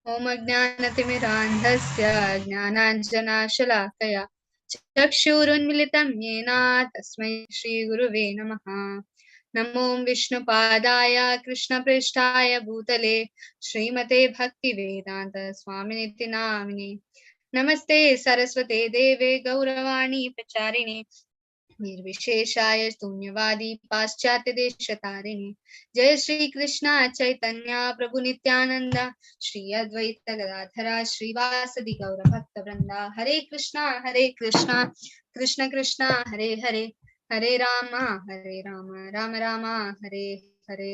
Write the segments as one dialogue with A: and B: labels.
A: ओम अज्ञानतिमिरान्धस्य ज्ञानाञ्जनाशलाकया चक्षुरुन्मिलितं येन तस्मै श्रीगुरुवे नमः। नमो विष्णुपादाय कृष्णपृष्ठाय भूतले श्रीमते भक्तिवेदान्त स्वामिनिति नामिने। नमस्ते सरस्वते देवे गौरवाणी प्रचारिणे निर्विशेषाय शून्यवादी पाश्चात्य देशतारिणे। जय श्री कृष्ण चैतन्य प्रभु नित्यानंद श्री अद्वैत गदाधरा श्रीवासदि गौर भक्त वृंदा। हरे कृष्णा कृष्ण कृष्ण हरे हरे, हरे राम राम राम हरे हरे.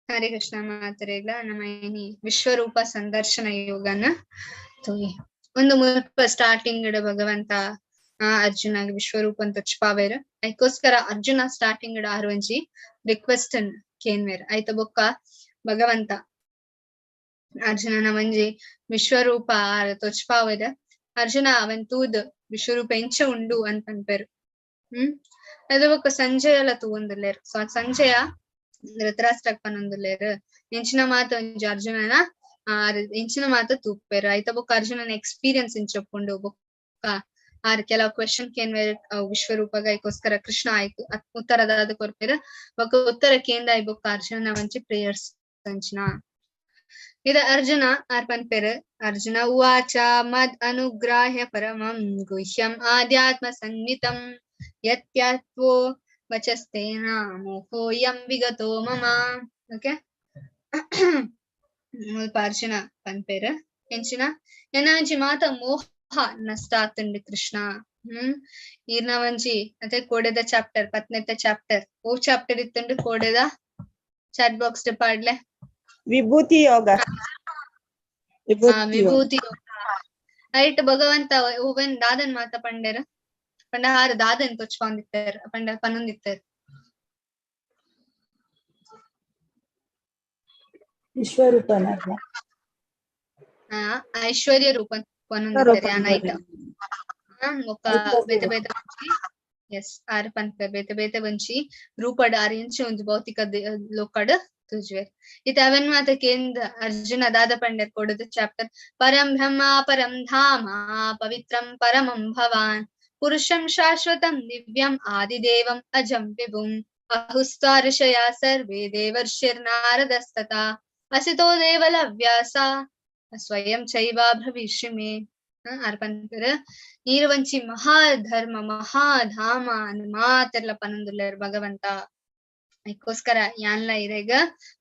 A: ಹರೇ ಕೃಷ್ಣ ಮಾತರೆಗಳ ನಮ್ಮ ಏನಿ ವಿಶ್ವರೂಪ ಸಂದರ್ಶನ ಯೋಗನ ತೋಯಿ ಒಂದು ಮುಲ್ಪ ಸ್ಟಾರ್ಟಿಂಗ್ ಭಗವಂತ ಅರ್ಜುನಾಗ ವಿಶ್ವರೂಪ ಅಂತ ತೋಚ್ಪಾವೇರ ಐಕೋಸ್ಕರ ಅರ್ಜುನ ಸ್ಟಾರ್ಟಿಂಗ್ ಆರುವಂಜಿ ರಿಕ್ವೆಸ್ಟ್ ಕೇನ್ವೇರ್ ಐತ ಬೊಕ್ಕ ಭಗವಂತ ಅರ್ಜುನನ ಮಂಜಿ ವಿಶ್ವರೂಪ ತೋಚ್ಪಾವೇರ ಅರ್ಜುನ ಅವನ್ ತೂದ್ ವಿಶ್ವರೂಪ ಎಂಚ ಉಂಡು ಅಂತ ಅನ್ಪೇರು. ಅದು ಬೊಕ್ಕ ಸಂಜಯಲ ತೂಂದುಲ್ಲೇರು. ಸೊ ಸಂಜಯ ಧೃತರಾಷ್ಟ್ರಕ್ ಪನೊಂದುಲ್ಲೇರು ಎಂಚಿನ ಮಾತು ಒಂಜಿ ಅರ್ಜುನನ ಎಂಚಿನ ಮಾತು ತೂಪೇರು. ಐತ ಬೊಕ್ಕ ಅರ್ಜುನನ ಎಕ್ಸ್ಪೀರಿಯನ್ಸ್ ಇಂಚೊಪ್ಪುಂಡು ಬೊಕ್ಕ ಆರ್ ಕೆಲವು ಕ್ವೆಶನ್ ಕೇನ್ವೇರ್ ವಿಶ್ವರೂಪಗ ಐಕೋಸ್ಕರ ಕೃಷ್ಣ ಆಯ್ತು ಉತ್ತರದಾದ ಕೊರ್ಪೇರು ಬೊಕ್ಕ ಉತ್ತರ ಕೇಂದ ಐ ಬೊಕ್ಕ ಅರ್ಜುನನ ವಂಚಿ ಪ್ರೇಯರ್ಸ್ ಅಂಚಿನ ಇದ ಅರ್ಜುನ ಆರ್ ಪನ್ಪೇರು. ಅರ್ಜುನ ಉವಾಚ ಮದ್ ಅನುಗ್ರಾಹ್ಯ ಪರಮಂ ಗುಹ್ಯಂ ಆಧ್ಯಾತ್ಮ ಸಂಹಿತಂ ಯತ್ಯಾತ್ವೋ ವಚಸ್ತೇನ ಮೋಹೋಯಂ ವಿಗತೋ ಮಮ. ಓಕೆ, ಅರ್ಜುನ ಪನ್ಪೇರು ಎಂಚಿನ ಎನಾಂಚಿ ಮಾತ ಮೋಹ ನಷ್ಟ ಆತುಂಡು ಕೃಷ್ಣ. ಈರ್ನ ಒಂಜಿ ಅದೇ ಕೋಡೆದ ಚಾಪ್ಟರ್ 10ನೇ ಚಾಪ್ಟರ್ ಓ ಚಾಪ್ಟರ್ ಇತ್ತುಂಡು ಕೋಡೆದ ಚಾಟ್ ಬಾಕ್ಸ್ ಪಾಡ್ಲೆ
B: ವಿಭೂತಿ ಯೋಗ.
A: ವಿಭೂತಿ ಯೋಗ ಐಟ್ ಭಗವಂತ ಓವೆನ್ ದಾದನ್ ಮಾತ ಪಂಡೇರ ಪಂಡ ಹಾರ ದಾದನ್ ತೊಚ್ಕೊಂಡಿತ್ತಾರ ಪಂಡ ಪನೊಂದಿತ್ತಾರ
B: ವಿಶ್ವರೂಪನ
A: ಐಶ್ವರ್ಯ ರೂಪ ಪನೊಂದಿತ್ತಾರ ನೈಟ್ ఒక ಬೇತೆ ಬೇತೆ ಎಸ್ ಆರ್ ಪಂತ ಬೇತೆ ಬೇತೆ ವಂಚಿ ರೂಪಡ್ ಆರಿಂಚಿ ಒಂದು ಭೌತಿಕ ಲೋಕಡ್ ತುಜ್ವೆ ಇತ ಅವನ್ ಮಾತ ಕೇಂದ್ರ ಅರ್ಜುನ ದಾದ ಪಂಡರ್ ಕೊಡದ ಚಾಪ್ಟರ್ ಪರಂ ಬ್ರಹ್ಮ ಪರಂ ಧಾಮ ಪವಿತ್ರಂ ಪರಮಂ ಭವಾನ್ ಪುರುಷಂ ಶಾಶ್ವತಂ ದಿವ್ಯಂ ಆದಿದೇವಂ ಅಜಂ ವಿಭುಂ ಅಹುಸ್ತಾರ್ಷಯ ಸರ್ವೇ ದೇವರ್ಷಿರ್ನಾರದಸ್ತತಾ ಅಸಿತೋ ದೇವಲವ್ಯಾಸ ಸ್ವಯಂ ಚೈವ ಭವಿಷ್ಯಮೇ. ಅರ್ಪಂತರ ನೀರ್ವಂಚಿ ಮಹಾಧರ್ಮ ಮಹಾಧಾಮ ಮಾತೆಲ್ಲ ಪನೊಂದುಲ್ಲೇರ್ ಭಗವಂತ ಐಕೋಸ್ಕರ ಯಾನ್ಲ ಇರೆಗ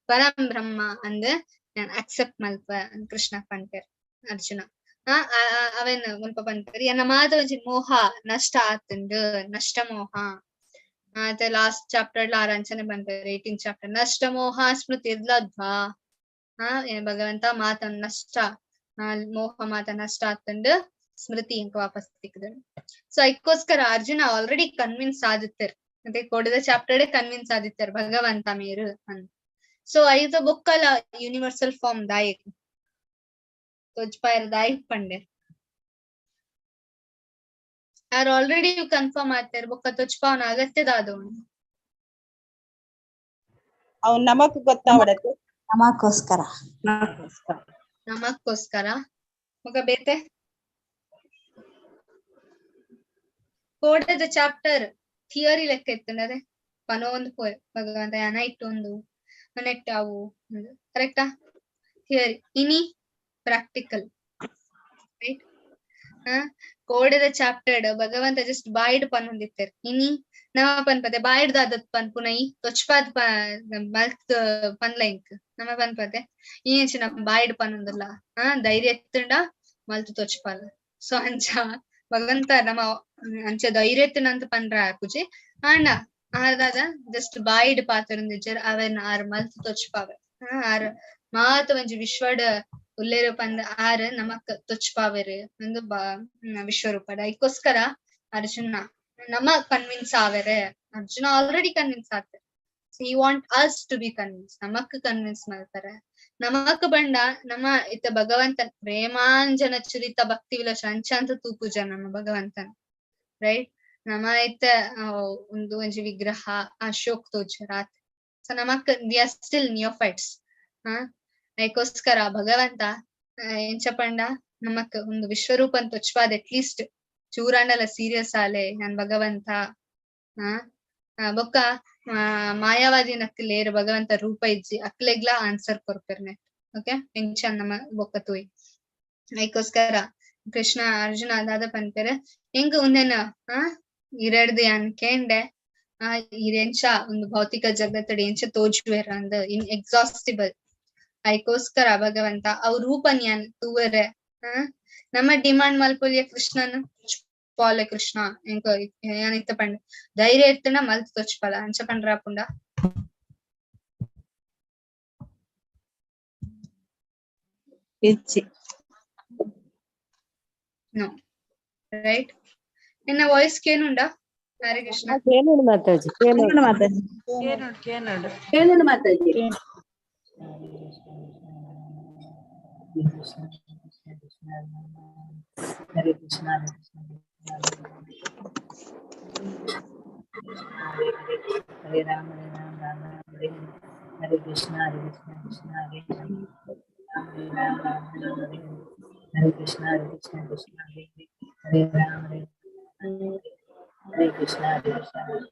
A: ಪರಂ ಬ್ರಹ್ಮ ಅಂದ್ ನಾನ್ ಅಕ್ಸೆಪ್ಟ್ ಮಲ್ಪ ಕೃಷ್ಣ ಪಂಪೇರ್ ಅರ್ಜುನ. ಅವನ್ ಮುಲ್ಪ ಪಂಪೇರ್ ಎನ್ನ ಮಾತ ಒಂಜಿ ಮೋಹ ನಷ್ಟ ಆತುಂಡು ನಷ್ಟ ಮೋಹ ಮತ್ತೆ ಲಾಸ್ಟ್ ಚಾಪ್ಟರ್ ಆರಂಚನೆ ಪಂಪೇರ್ 18 ಚಾಪ್ಟರ್ ನಷ್ಟ ಮೋಹ ಸ್ಮೃತಿ ಲದ್ವಾ. ಭಗವಂತ ಮಾತ ನಷ್ಟ ಮೋಹ ಮಾತ ನಷ್ಟ ಆತುಂಡು ಸ್ಮೃತಿ ಇಂಕ ವಾಪಸ್ ತಿಕ್ಕದ. ಸೊ ಐಕೋಸ್ಕರ ಅರ್ಜುನ ಆಲ್ರೆಡಿ ಕನ್ವಿನ್ಸ್ ಆದಿತ್ತರ್ ಮತ್ತೆ ಕೊಡದ ಚಾಪ್ಟರ್ ಕನ್ವಿನ್ಸ್ ಆದಿತ್ತರ್ ಭಗವಂತ ಮೇರು ಅಂತ. ಸೊ ಐದು ಬೊಕ್ಕಲ universal form ದಾಯಕ್ ತೋಜ್ಪಾಯರ್ ದಾಯಕ್ Pande are already confirm ಆಯ್ತಾರ ಬೊಕ್ಕ ತೋಜ್ಪಾವನ ಅಗತ್ಯದಾದವನು
B: ಅವ್ನು ನಮಕ್ ಗೊತ್ತಾವಡತ್ತೆ
C: ನಮಗೋಸ್ಕರ
A: ನಮಕ್ಕೋಸ್ಕರ ಬೊಕ್ಕ ಬೇತೆ ಕೋಡದ ಚಾಪ್ಟರ್ ಥಿಯರಿ ಲೆಕ್ಕ ಇತ್ತಂದ್ರೆ ಪನೋ ಒಂದು ಪೋಯ್ ಭಗವಂತ ನೈಟ್ ಒಂದು ನೆಟ್ ಅವು ಕರೆಕ್ಟಾ ಥಿಯರಿ ಇನಿ ಪ್ರಾಕ್ಟಿಕಲ್ ರೈಟ್. ಕೋಡದ ಚಾಪ್ಟರ್ ಭಗವಂತ ಜಸ್ಟ್ ಬಾಯ್ಡ್ ಪನ್ ಹೊಂದಿತ್ತಾರ ಇನಿ ನಮ ಪನ್ಪತೆ ಬಾಯ್ಡ್ ದಾದತ್ ಪನ್ ಪುನಃ ತೊಚ್ಪಾದ್ ಮಲ್ತ್ ಪನ್ಲೈಂಕ್ ನಮ ಪನ್ಪತೆ ಈ ಹೆಂಚಿನ ಬಾಯ್ಡ್ ಪನ್ ಹೊಂದಲ್ಲ ಧೈರ್ಯ ಎತ್ತಂಡ ಮಲ್ತ್ ತೊಚ್ಪಾಲ್. ಸೊ ಅಂಚ ಭಗವಂತ ನಮ್ಮ ಅಂಚ ಧೈರ್ಯ ಎತ್ತನಂತ ಪನ್ರ ಪೂಜೆ ಆಂಡ ಆದಾದ ಜಸ್ಟ್ ಬಾಯ್ಡ್ ಪಾತ್ರ ಅವನ್ ಆರ್ ಮಲ್ತ್ ತೊಚ್ಪಾವೆ ಆರ್ ಮಾತ ಒಂಜಿ ವಿಶ್ವಡ್ ಉಲ್ಲೇರು ಪಂದ ಆರ್ ನಮಕ್ ತೊಚ್ಪಾವೆರ್ ಒಂದು ವಿಶ್ವರೂಪಡ. ಐಕೋಸ್ಕರ ಅರ್ಜುನ ನಮ ಕನ್ವಿನ್ಸ್ ಆವೆರೆ ಅರ್ಜುನ ಆಲ್ರೆಡಿ ಕನ್ವಿನ್ಸ್ ಆಗ್ತಾರೆ. he want us to be convinced ನಮಕ್ ಕನ್ವಿನ್ಸ್ ಮಾಡ್ತಾರೆ. ನಮಕ್ ಬಂಡ ನಮ್ಮ ಇತ್ತ ಭಗವಂತನ್ ಪ್ರೇಮಾಂಜನ ಚುರಿತ ಭಕ್ತಿ ವಿಲಾಸ ಅಂಚಾಂತ ತೂಪುಜ ನಮ್ಮ ಭಗವಂತನ್ ರೈಟ್. ನಮ ಇತ್ತ ಒಂದು ಒಂಜಿ ವಿಗ್ರಹ ಅಶೋಕ್ ತೋಜ ರಾತ್. ಸೊ ನಮಕ್ ವಿ ಆರ್ ಸ್ಟಿಲ್ ನಿಯೋಫೈಟ್ಸ್. ಅದಕ್ಕೋಸ್ಕರ ಭಗವಂತ ಏನ್ చెప్పండా ನಮಕ್ ಒಂದು ವಿಶ್ವರೂಪನ್ ತೊಚ್ಪಾದ ಅಟ್ಲೀಸ್ಟ್ చూరండల సీరియస్ ఆలే నన్ భగవంత బొక్క మాయావాది నక్ లేరు భగవంತ ರೂಪ ಇಜ್ಜಿ ಅಕ್ಲೆಗ್ಲಾ ಆನ್ಸರ್ ಕೊರ್ಪೆರ್ನೆ ಓಕೆ ಎಂಚನ್ ನಮ ಬೊಕ್ಕ ತೂಯ್ ಅದಕ್ಕೋಸ್ಕರ ಕೃಷ್ಣ ಅರ್ಜುನ ದಾದ ಪನ್ಪೆರೆ ಹೆಂಗ ಉಂದೆನ ಇರಡ್ದು ಯಾನ್ ಕೇಂಡೆ ಇರೆಂಚ ಒಂದು ಭೌತಿಕ ಜಗತ್ತಡಿ ಎಂಚ ತೋಜುವೆರ ಅಂದ ಇನ್ ಎಕ್ಸಾಸ್ಟಿಬಲ್ ಅದಕ್ಕೋಸ್ಕರ ಭಗವಂತ ಅವ್ ರೂಪನ್ ಯಾನ್ ತೂವರೆ ನಮ್ಮ ಡಿಮಾಂಡ್ ಮಲ್ಪೊಲಿಯ ಕೃಷ್ಣನ್ ಪಾಲೆ ಕೃಷ್ಣ ಎಂಕ ಯಾನ್ ಇತ್ತ ಪಂಡ ಧೈರ್ಯ ಇರ್ತನ ಮಲ್ತ್ ತೊಚ್ಪಲ ಅಂಚ ಪಂಡ್ರಾಪುಂಡ ನೋ ರೈಟ್ ನಿನ್ನ ವಾಯ್ಸ್ ಕೇನುಂಡ ಹರೇ ಕೃಷ್ಣ
C: ಕೇನುಂಡು ಮಾತಾಜಿ
B: ಕೇನುಂಡು ಮಾತಾಜಿ
C: ಕೇನುಂಡು Mataji
D: Hare Krishna, Hare Rama, Rama Hare Hare, Hare Krishna, Krishna Hare Hare, Hare Rama, Rama Hare Hare, Hare Krishna, Krishna Hare Hare, Hare Rama, Hare Krishna, Krishna Hare Hare.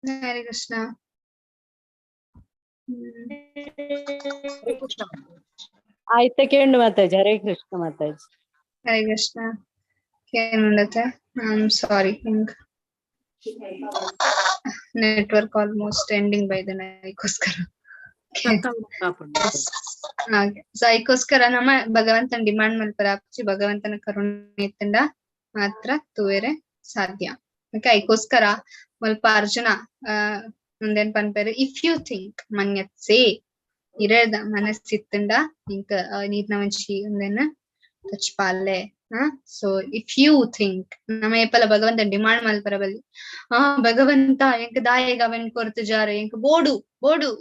A: Hare Krishna
C: ಆಯ್ತಾ ಕೇಂಡು ಮಾತಾಜಿ ಹರೇ ಕೃಷ್ಣ ಮಾತಾಜಿ
A: ಹರೇ ಕೃಷ್ಣ ಕೇನುಂಡತೆ ಸಾರಿ ಹಿಂಗ್ network almost ending by the ಅದಕ್ಕೋಸ್ಕರ ಹಾಗೆ so ಅದಕ್ಕೋಸ್ಕರ ನಮ್ಮ ಭಗವಂತನ demand ಮಲ್ಪರ ಆಪ್ಚಿ ಭಗವಂತನ ಕರುಣೆ ಇತ್ತಂಡ ಮಾತ್ರ ತೂವೆರೆ ಸಾಧ್ಯ ಓಕೆ ಅದಕ್ಕೋಸ್ಕರ ಸ್ವಲ್ಪ ಅರ್ಜುನ ಮುಂದೇನ್ ಪನ್ಪೇರು ಇಫ್ ಯು ಥಿಂಕ್ ಮನ್ಯತ್ಸೆ ಇರದ ಮನಸ್ಸಿತ್ತಂಡ ಇಂಕ ನೀರ್ನ ವಂಶಿ ಒಂದೇನ ತಚ್ಪಾಲೆ ಸೊ ಇಫ್ ಯು ಥಿಂಕ್ ನಮ್ಮ ಏಪಲ ಭಗವಂತ ಡಿಮಾಂಡ್ ಮಲ್ಪರ ಬಲ್ಲಿ ಭಗವಂತ ಎಂಕ್ ದಾಯಗ ಅವನ್ ಕೊರ್ತು ಜಾರ ಎಂಕ್ ಬೋಡು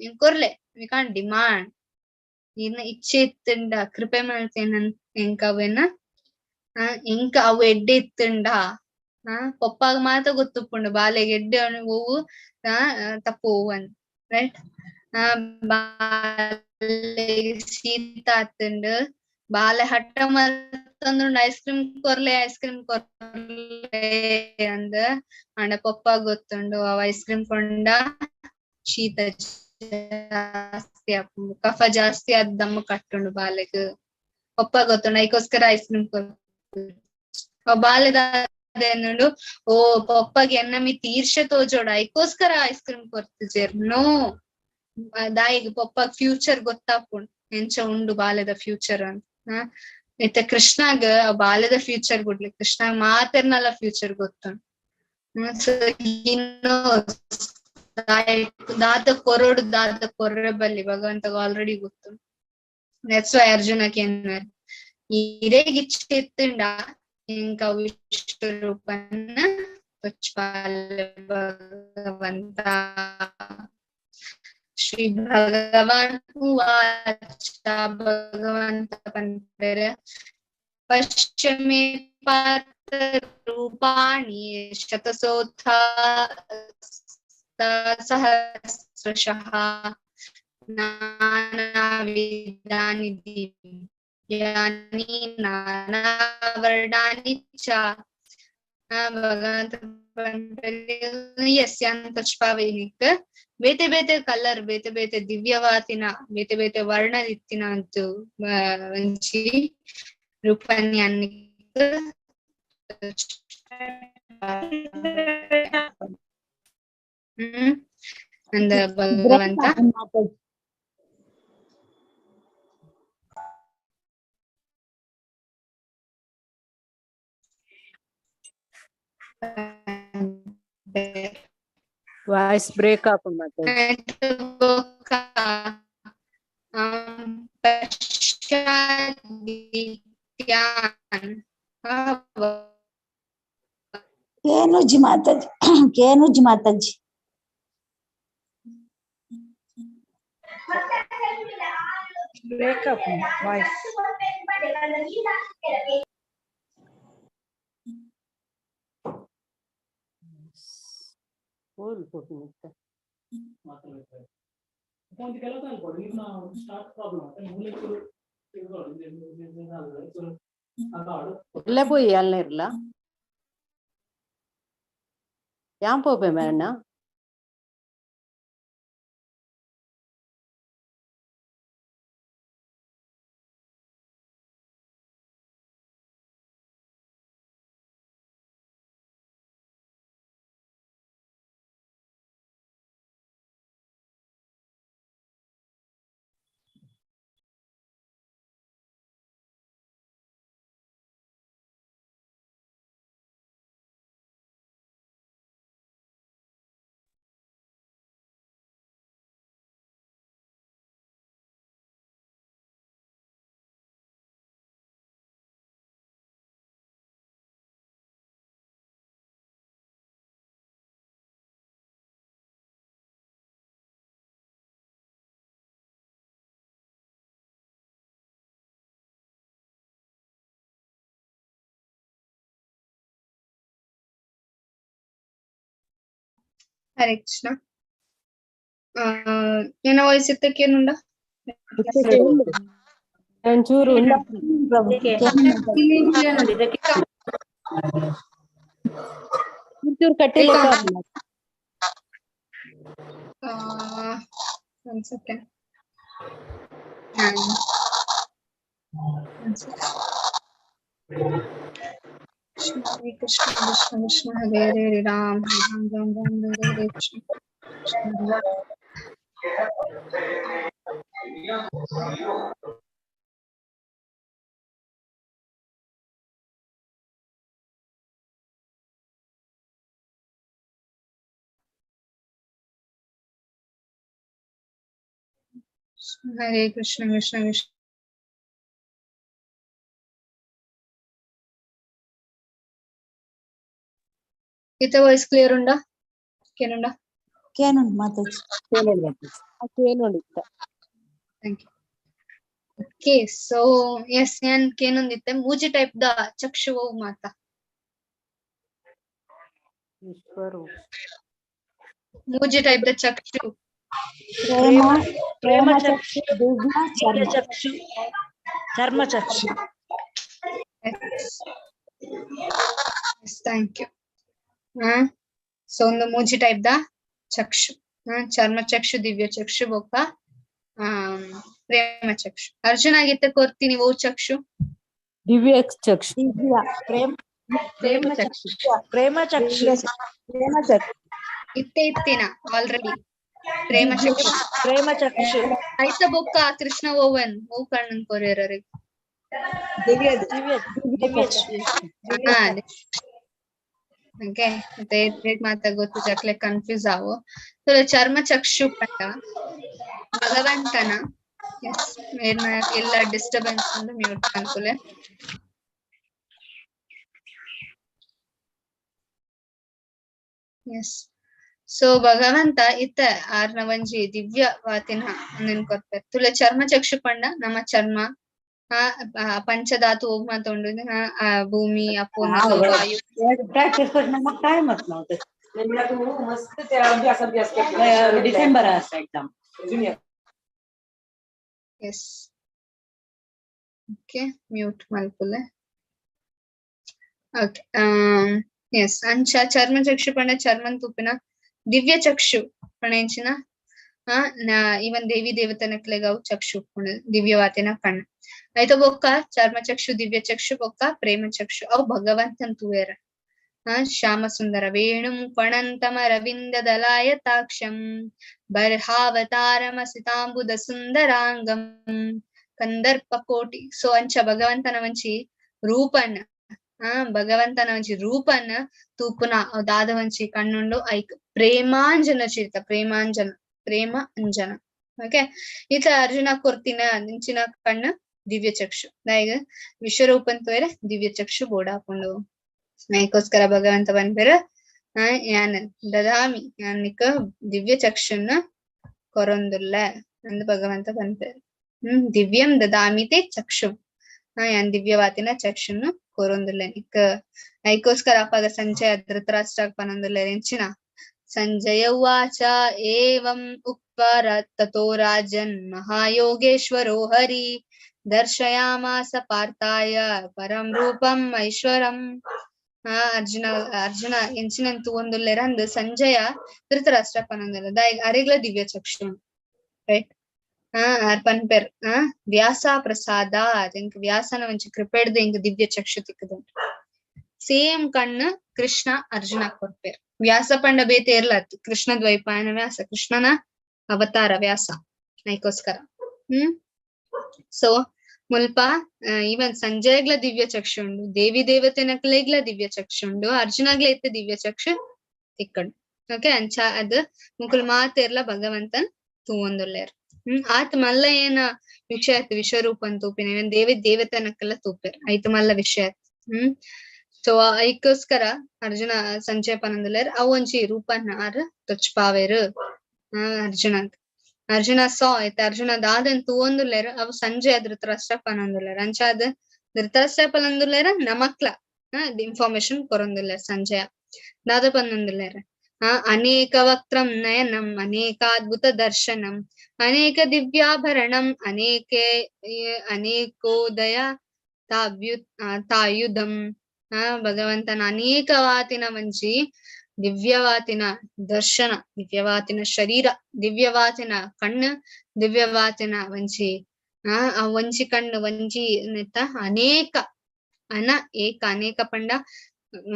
A: ಎಂಕ್ ಕೊರ್ಲೆ ವಿ ಕಾಂಟ್ ಡಿಮಾಂಡ್ ಇನ್ನ ಇಚ್ಛೆ ಇತ್ತಂಡ ಕೃಪೆ ಮಲ್ತೇನ ಎಂಕ ಅವೇನ ಎಂಕ ಅವು ಎಡ್ಡೆ ಇತ್ತಂಡ ಪಪ್ಪಾಗ ಮಾತ್ರ ಗೊತ್ತುಪ್ಪುಂಡು ಬಾಲೆಗೆ ಎಡ್ಡೆ ಹೋವು ತಪ್ಪು ಹೋವು ಅಂತ ರೈಟ್ ಬಾಲೆಗೆ ಶೀತ ಆತಂಡು ಬಾಲೆ ಹಠ ಮಲ್ತಂದು ಐಸ್ ಕ್ರೀಮ್ ಕೊರ್ಲೆ ಅಂದ ಅಂಡ ಪಪ್ಪಾಗ ಗೊತ್ತುಂಡು ಅವ ಐಸ್ ಕ್ರೀಮ್ ಕೊಂಡ ಶೀತ ಜಾಸ್ತಿ ಆಪುಂಡು ಕಫ ಜಾಸ್ತಿ ಆದ್ ದಮ್ಮ ಕಟ್ಟುಂಡು ಬಾಲೆಗ್ ಪಪ್ಪ ಗೊತ್ತುಂಡು ಅದಕ್ಕೋಸ್ಕರ ಐಸ್ ಕ್ರೀಮ್ ಕೊರ್ತು ಬಾಲೆದ ಎನ್ನುಂಡು ಓ ಪಪ್ಪಗೆ ಎನ್ನಮಿ ತೀರ್ಷ ತೋಜೋಡ ಅದಕ್ಕೋಸ್ಕರ ಐಸ್ ಕ್ರೀಮ್ ಕೊರ್ತಿಜೇರ್ ನೋ ದಾಯಿಗ್ ಪಪ್ಪಾಗ ಫ್ಯೂಚರ್ ಗೊತ್ತಾಪುಂಡು ಎಂಚ ಉಂಡು ಬಾಲೆದ ಫ್ಯೂಚರ್ ಅಂತ ಇತ್ತ ಕೃಷ್ಣಾಗ ಬಾಲ್ಯದ ಫ್ಯೂಚರ್ ಕೊಡ್ಲಿ ಕೃಷ್ಣಾಗ ಮಾತೆರ್ನಲ್ಲ ಫ್ಯೂಚರ್ ಗೊತ್ತುಂಡು ದಾತ ಕೊರಡೆ ಬಲ್ಲಿ ಭಗವಂತಗ ಆಲ್ರೆಡಿ ಗೊತ್ತುಂಡು ದಟ್ಸ್ ವೈ ಅರ್ಜುನಕ್ಕೆ ಇರೇಗ್ ಇಚ್ಛೆ ಇತ್ತಂಡ ಇಂಕ ವಿಶ್ವರೂಪನ್ನ ಭಗವಂತ ಶ್ರೀ ಭಗವಾನ್ ಉವಾಚ ಭಗವಂತ ಪಂಪರೆ ಪಶ್ಚಿಮೇ ಪಾತ್ರ ರೂಪಾಣಿ ಶತಸೋಥ ಸಹಸ್ರಶಃ ನಾನಾ ವಿಧಾನಿ ದಿವ್ಯಾನಿ ನಾನಾ ವರ್ಣಾನಿ ಚ ಭಗವಂತ ಯಸ್ಯಾಂತ ಛಾವೇನಿಕ್ ಬೇತೆ ಬೇತೆ ಕಲರ್ ಬೇತೆ ಬೇತೆ ದಿವ್ಯವಾತಿನ ಬೇತೆ ಬೇತೆ ವರ್ಣದಿತ್ತಿನ ಅಂತು ವಂಚಿ ರೂಪನ್ಯಾನಿ ಅಂದ ಭಗವಂತ
C: ವಾಯ್ಸ್ ಬ್ರೇಕ್ ಆಪ್ ಮಾತಾಜಿ.
E: ಕೇನುಜಿ ಮಾತಾಜಿ, ಕೇನುಜಿ ಮಾತಾಜಿ.
B: Break up voice.
C: ಇಲ್ಲ போய் ಅಲ್ಲ ಇರ್ಲ ಯಾಂ ಪೋಪೆ ಮೇಣ್ಣ
A: ಹರೇ ಕೃಷ್ಣ. ಏನ ವಾಯ್ಸ್ ಇತ್ತಕ್ಕೇನುಂಡ
C: ಒಂಚೂರು ಒಂಚೂರು ಕಟ್ಟಿಲ್ಲ
A: ಒಂದ್ ಸೆಕೆಂಡ್. ಹರೇ ಕೃಷ್ಣ ಕೃಷ್ಣ ಕೃಷ್ಣ ಹರೇ ಹರೇ ರಾಮ್ ರಾಮ್ ರಾಮ್ ರಾಮ್ ಹರೇ ಹರೇ ಕೃಷ್ಣ. ಹರೇ ಕೃಷ್ಣ ಕೃಷ್ಣ ಕೃಷ್ಣ. ಇತ ವಾಯ್ಸ್ ಕ್ಲಿಯರ್ ಉಂಡಾ? ಕೇನುಂಡ?
E: ಕೇನುಂಡು ಮಾತಾಜಿ.
C: ಕೇನೋಡಿತ್ತ.
A: Thank you. Okay so yes ഞാൻ കേനൊന്നിത്തെ ಮೂಜಿ ಟೈಪ್ ದ ಚಕ್ಷುವು ಮಾತಾ ಮೂಜಿ ಟೈಪ್ ದ ಚಕ್ಷು
E: ಪ್ರೇಮ ಚಕ್ಷು, ದಿವ್ಯ
B: ಚಕ್ಷು, ಚರ್ಮ ಚಕ್ಷು.
A: Thank you. ಸೊ ಒಂದು ಮೂಜಿ ಟೈಪ್ ದ ಚಕ್ಷು, ಚರ್ಮ ಚಕ್ಷು, ದಿವ್ಯ ಚಕ್ಷು ಬೊಕ್ಕ ಪ್ರೇಮ ಚಕ್ಷು. ಅರ್ಜುನ ಆಗಿತ್ತ ಕೊರ್ತೀನಿ ಓ ಚಕ್ಷು
C: ದಿವ್ಯ ಚಕ್ಷು.
E: ದಿವ್ಯ
B: ಪ್ರೇಮ ಚಕ್ಷು, ಪ್ರೇಮ ಚಕ್ಷು,
E: ಪ್ರೇಮ ಚಕ್ಷು.
A: ಇತ್ತಿನ ಆಲ್ರೆಡಿ ಪ್ರೇಮ ಚಕ್ಷು.
B: ಪ್ರೇಮ ಚಕ್ಷು.
A: ಐತ ಬೊಕ್ಕ ಕೃಷ್ಣ ಓವನ್ ಓ ಕಣ್ಣನ್ ಕೊರಿಯರರಿ
B: ದಿವ್ಯ ಚಕ್ಷು.
A: ಓಕೆ ಮತ್ತೆ ಮಾತಾ ಗೊತ್ತು ಜಕ್ಲೆ ಕನ್ಫ್ಯೂಸ್ ಆವು. ಚರ್ಮ ಚಕ್ಷು ಪಟ್ಟ ಭಗವಂತನ ಎಲ್ಲ ಡಿಸ್ಟರ್ಬೆನ್ಸ್ ಮ್ಯೂಟ್ ಅನ್ಕೊಲೆ. ಎಸ್ ಸೊ ಭಗವಂತ ಇತ್ತ ಆರ್ನ ಒಂಜಿ ದಿವ್ಯ ವಾತಿನ ನೆನ್ಕೊರ್ಪೆ ತುಲೆ ಚರ್ಮ ಚಕ್ಷು ಪಂಡ ನಮ್ಮ ಚರ್ಮ ಪಂಚಧಾತು ಹೋಗ್ ಮಾತೊಂಡು ಭೂಮಿ ಅಪ್ಪು ವಾಯು
B: December exam.
A: Yes okay mute ಮಲ್ಪುಲೆ. ಓಕೆ ಎಸ್ ಅಂಚ ಚರ್ಮ ಚಕ್ಷು ಪಂಡ ಚರ್ಮನ್ ತುಪ್ಪಿನ ದಿವ್ಯ ಚಕ್ಷು ಪಣೆಂಚಿನ ಇವನ್ ದೇವಿ ದೇವತನಕ್ಲೆಗವು ಚಕ್ಷು ದಿವ್ಯವಾತಿನ ಕಣ್ಣು ಐತ ಬೊಕ್ಕ ಚರ್ಮ ಚಕ್ಷು, ದಿವ್ಯ ಚಕ್ಷು ಬೊಕ್ಕ ಪ್ರೇಮ ಚಕ್ಷು ಅವು ಭಗವಂತನ್ ತೂಯರ. ಶ್ಯಾಮ ಸುಂದರ ವೇಣುಂ ಪಣಂತಮ ರವಿಂದ ದಲಾಯತಾಕ್ಷಂ ಬರ್ಹಾವತಾರಮಸಿತಾಂಬುದ ಸುಂದರಾಂಗಂ ಕಂದರ್ಪ ಕೋಟಿ. ಸೊ ಅಂಚ ಭಗವಂತನ ವಂಚಿ ರೂಪನ್ ಭಗವಂತನ ಒಂಜಿ ರೂಪನ್ನ ತೂಪುನ ದಾದ ಒಂಜಿ ಕಣ್ಣುಂಡು ಐಕ್ ಪ್ರೇಮಾಂಜನ ಚಿರಿತ ಪ್ರೇಮ ಅಂಜನ. ಓಕೆ, ಈತ ಅರ್ಜುನ ಕೊರ್ತಿನ ನಿಂಚಿನ ಕಣ್ಣು ದಿವ್ಯ ಚಕ್ಷು ದಾಯಿಗ ವಿಶ್ವರೂಪನ್ ತೋರೆ ದಿವ್ಯ ಚಕ್ಷು ಬೋಡಾಪುಂಡು. ಐಕೋಸ್ಕರ ಭಗವಂತ ಬಂದ್ಪೇರ ಯಾನ್ ದದಾಮಿ ಯಾನಿಕ ದಿವ್ಯ ಚಕ್ಷುನ್ನ ಕೊರೊಂದುಲ್ಲ ಅಂದ್ ಭಗವಂತ ಬಂದ್ಪೇರು. ದಿವ್ಯಂ ದದಾಮಿತೆ ಚಕ್ಷು ಯಾನ್ ದಿವ್ಯವಾತಿನ ಚಕ್ಷುನ್ನು ಕೊರೊಂದುಲ್ಲ ನಿಕ್. ಐಕೋಸ್ಕರ ಅಪಾಗ ಸಂಜಯ ಧೃತರಾಷ್ಟ್ರ ಪನೊಂದುಲ್ಲ ಎಂಚಿನ ಸಂಜಯ ಉವಾಚ ಏವಂ ಉಕ್ತ್ವಾ ತಥೋ ರಾಜನ್ ಮಹಾಯೋಗೇಶ್ವರೋ ಹರಿ ದರ್ಶಯಾಮಾಸ ಪಾರ್ಥಾಯ ಪರಂ ರೂಪಂ ಐಶ್ವರಂ. ಅರ್ಜುನ ಎಂಚಿನಂತೂ ಒಂದುಲ್ಲೆರಂದ್ ಸಂಜಯ ಧೃತರಾಷ್ಟ್ರ ಪನೊಂದುಲ್ಲ ದಾಯಿಗ್ ಅರೆಗ್ಲ ದಿವ್ಯ ಚಕ್ಷು ರೈಟ್. ಪನ್ಪೆರ್ ವ್ಯಾಸ ಪ್ರಸಾದ ಎಂಕ್ ವ್ಯಾಸನ ಒಂಚಿ ಕೃಪೆಡ್ದು ಎಂಕ್ ದಿವ್ಯ ಚಕ್ಷು ತಿಕ್ಕದುಂಟು. ಸೇಮ್ ಕಣ್ಣು ಕೃಷ್ಣ ಅರ್ಜುನ ಕೊರ್ಪೇರ್. ವ್ಯಾಸ ಪಂಡ ಬೇತೆ ಇರ್ಲತ್ ಕೃಷ್ಣ ದ್ವೈಪಾಯನ ವ್ಯಾಸ, ಕೃಷ್ಣನ ಅವತಾರ ವ್ಯಾಸ. ಐಕೋಸ್ಕರ ಸೊ ಮುಲ್ಪ ಈವನ್ ಸಂಜಯಗ್ಲ ದಿವ್ಯ ಚಕ್ಷು ಉಂಡು, ದೇವಿ ದೇವತೆನಕ್ಲೆಗ್ಲ ದಿವ್ಯ ಚಕ್ಷು ಉಂಡು, ಅರ್ಜುನಗ್ಲ ಇತ್ತ ದಿವ್ಯ ಚಕ್ಷು ತಿಕ್ಕಂಡು. ಓಕೆ, ಅಂಚ ಅದ್ ಮುಕುಲ್ ಮಾತೆರ್ಲ ಭಗವಂತನ್ ತೂವೊಂದುಲ್ಲೇರ್. ಆತ್ ಮಲ್ಲ ಏನ ವಿಷಯ ವಿಶ್ವರೂಪನ್ ತೂಪಿನ ಇವನ್ ದೇವಿ ದೇವತೆನಕ್ಕೆಲ್ಲ ತೂಪೇರ್ ಐತ್ ಮಲ್ಲ ವಿಷಯ. ಸೊ ಐಕೋಸ್ಕರ ಅರ್ಜುನ ಸಂಜಯ ಪನೊಂದುಲ್ಲೇರ್ ಅವ್ ಒಂಜಿ ರೂಪನ್ ಆರ್ ತೊಚ್ಪಾವೇರ್ ಅರ್ಜುನ ಸಾ ಐತೆ ಅರ್ಜುನ ದಾದನ್ ತೂವೊಂದುಲ್ಲೇರ್ ಅವ್ ಸಂಜಯ ಧೃತರಾಷ್ಟ್ರ ಪನೊಂದುಲ್ಲೇರ್. ಅಂಚ ಅದ್ ಧೃತರಾಷ್ಟ್ರ ಪನೊಂದುಲ್ಲೇರ ನಮಕ್ಲ ಇನ್ಫಾರ್ಮೇಶನ್ ಕೊರೊಂದುಲ್ಲೇರ್ ಸಂಜಯ ದಾದ ಪನೊಂದುಲ್ಲೇರ್. ಅನೇಕ ವಕ್ತ್ರಂ ನಯನಂ ಅನೇಕಾದ್ಭುತ ದರ್ಶನಂ ಅನೇಕ ದಿವ್ಯಾಭರಣಂ ಅನೇಕೋದಯ ತಾಯುಧಂ. ಭಗವಂತನ ಅನೇಕವಾತಿನ ಮಂಚಿ ದಿವ್ಯವಾತಿನ ದರ್ಶನ, ದಿವ್ಯವಾತಿನ ಶರೀರ, ದಿವ್ಯವಾತಿನ ಕಣ್ಣು, ದಿವ್ಯವಾತಿನ ವಂಚಿ ಆ ಒಂಜಿ ಕಣ್ಣು ಒಂಜಿ ನೆತ್ತ ಅನೇಕ ಅನೇಕ ಪಂಡ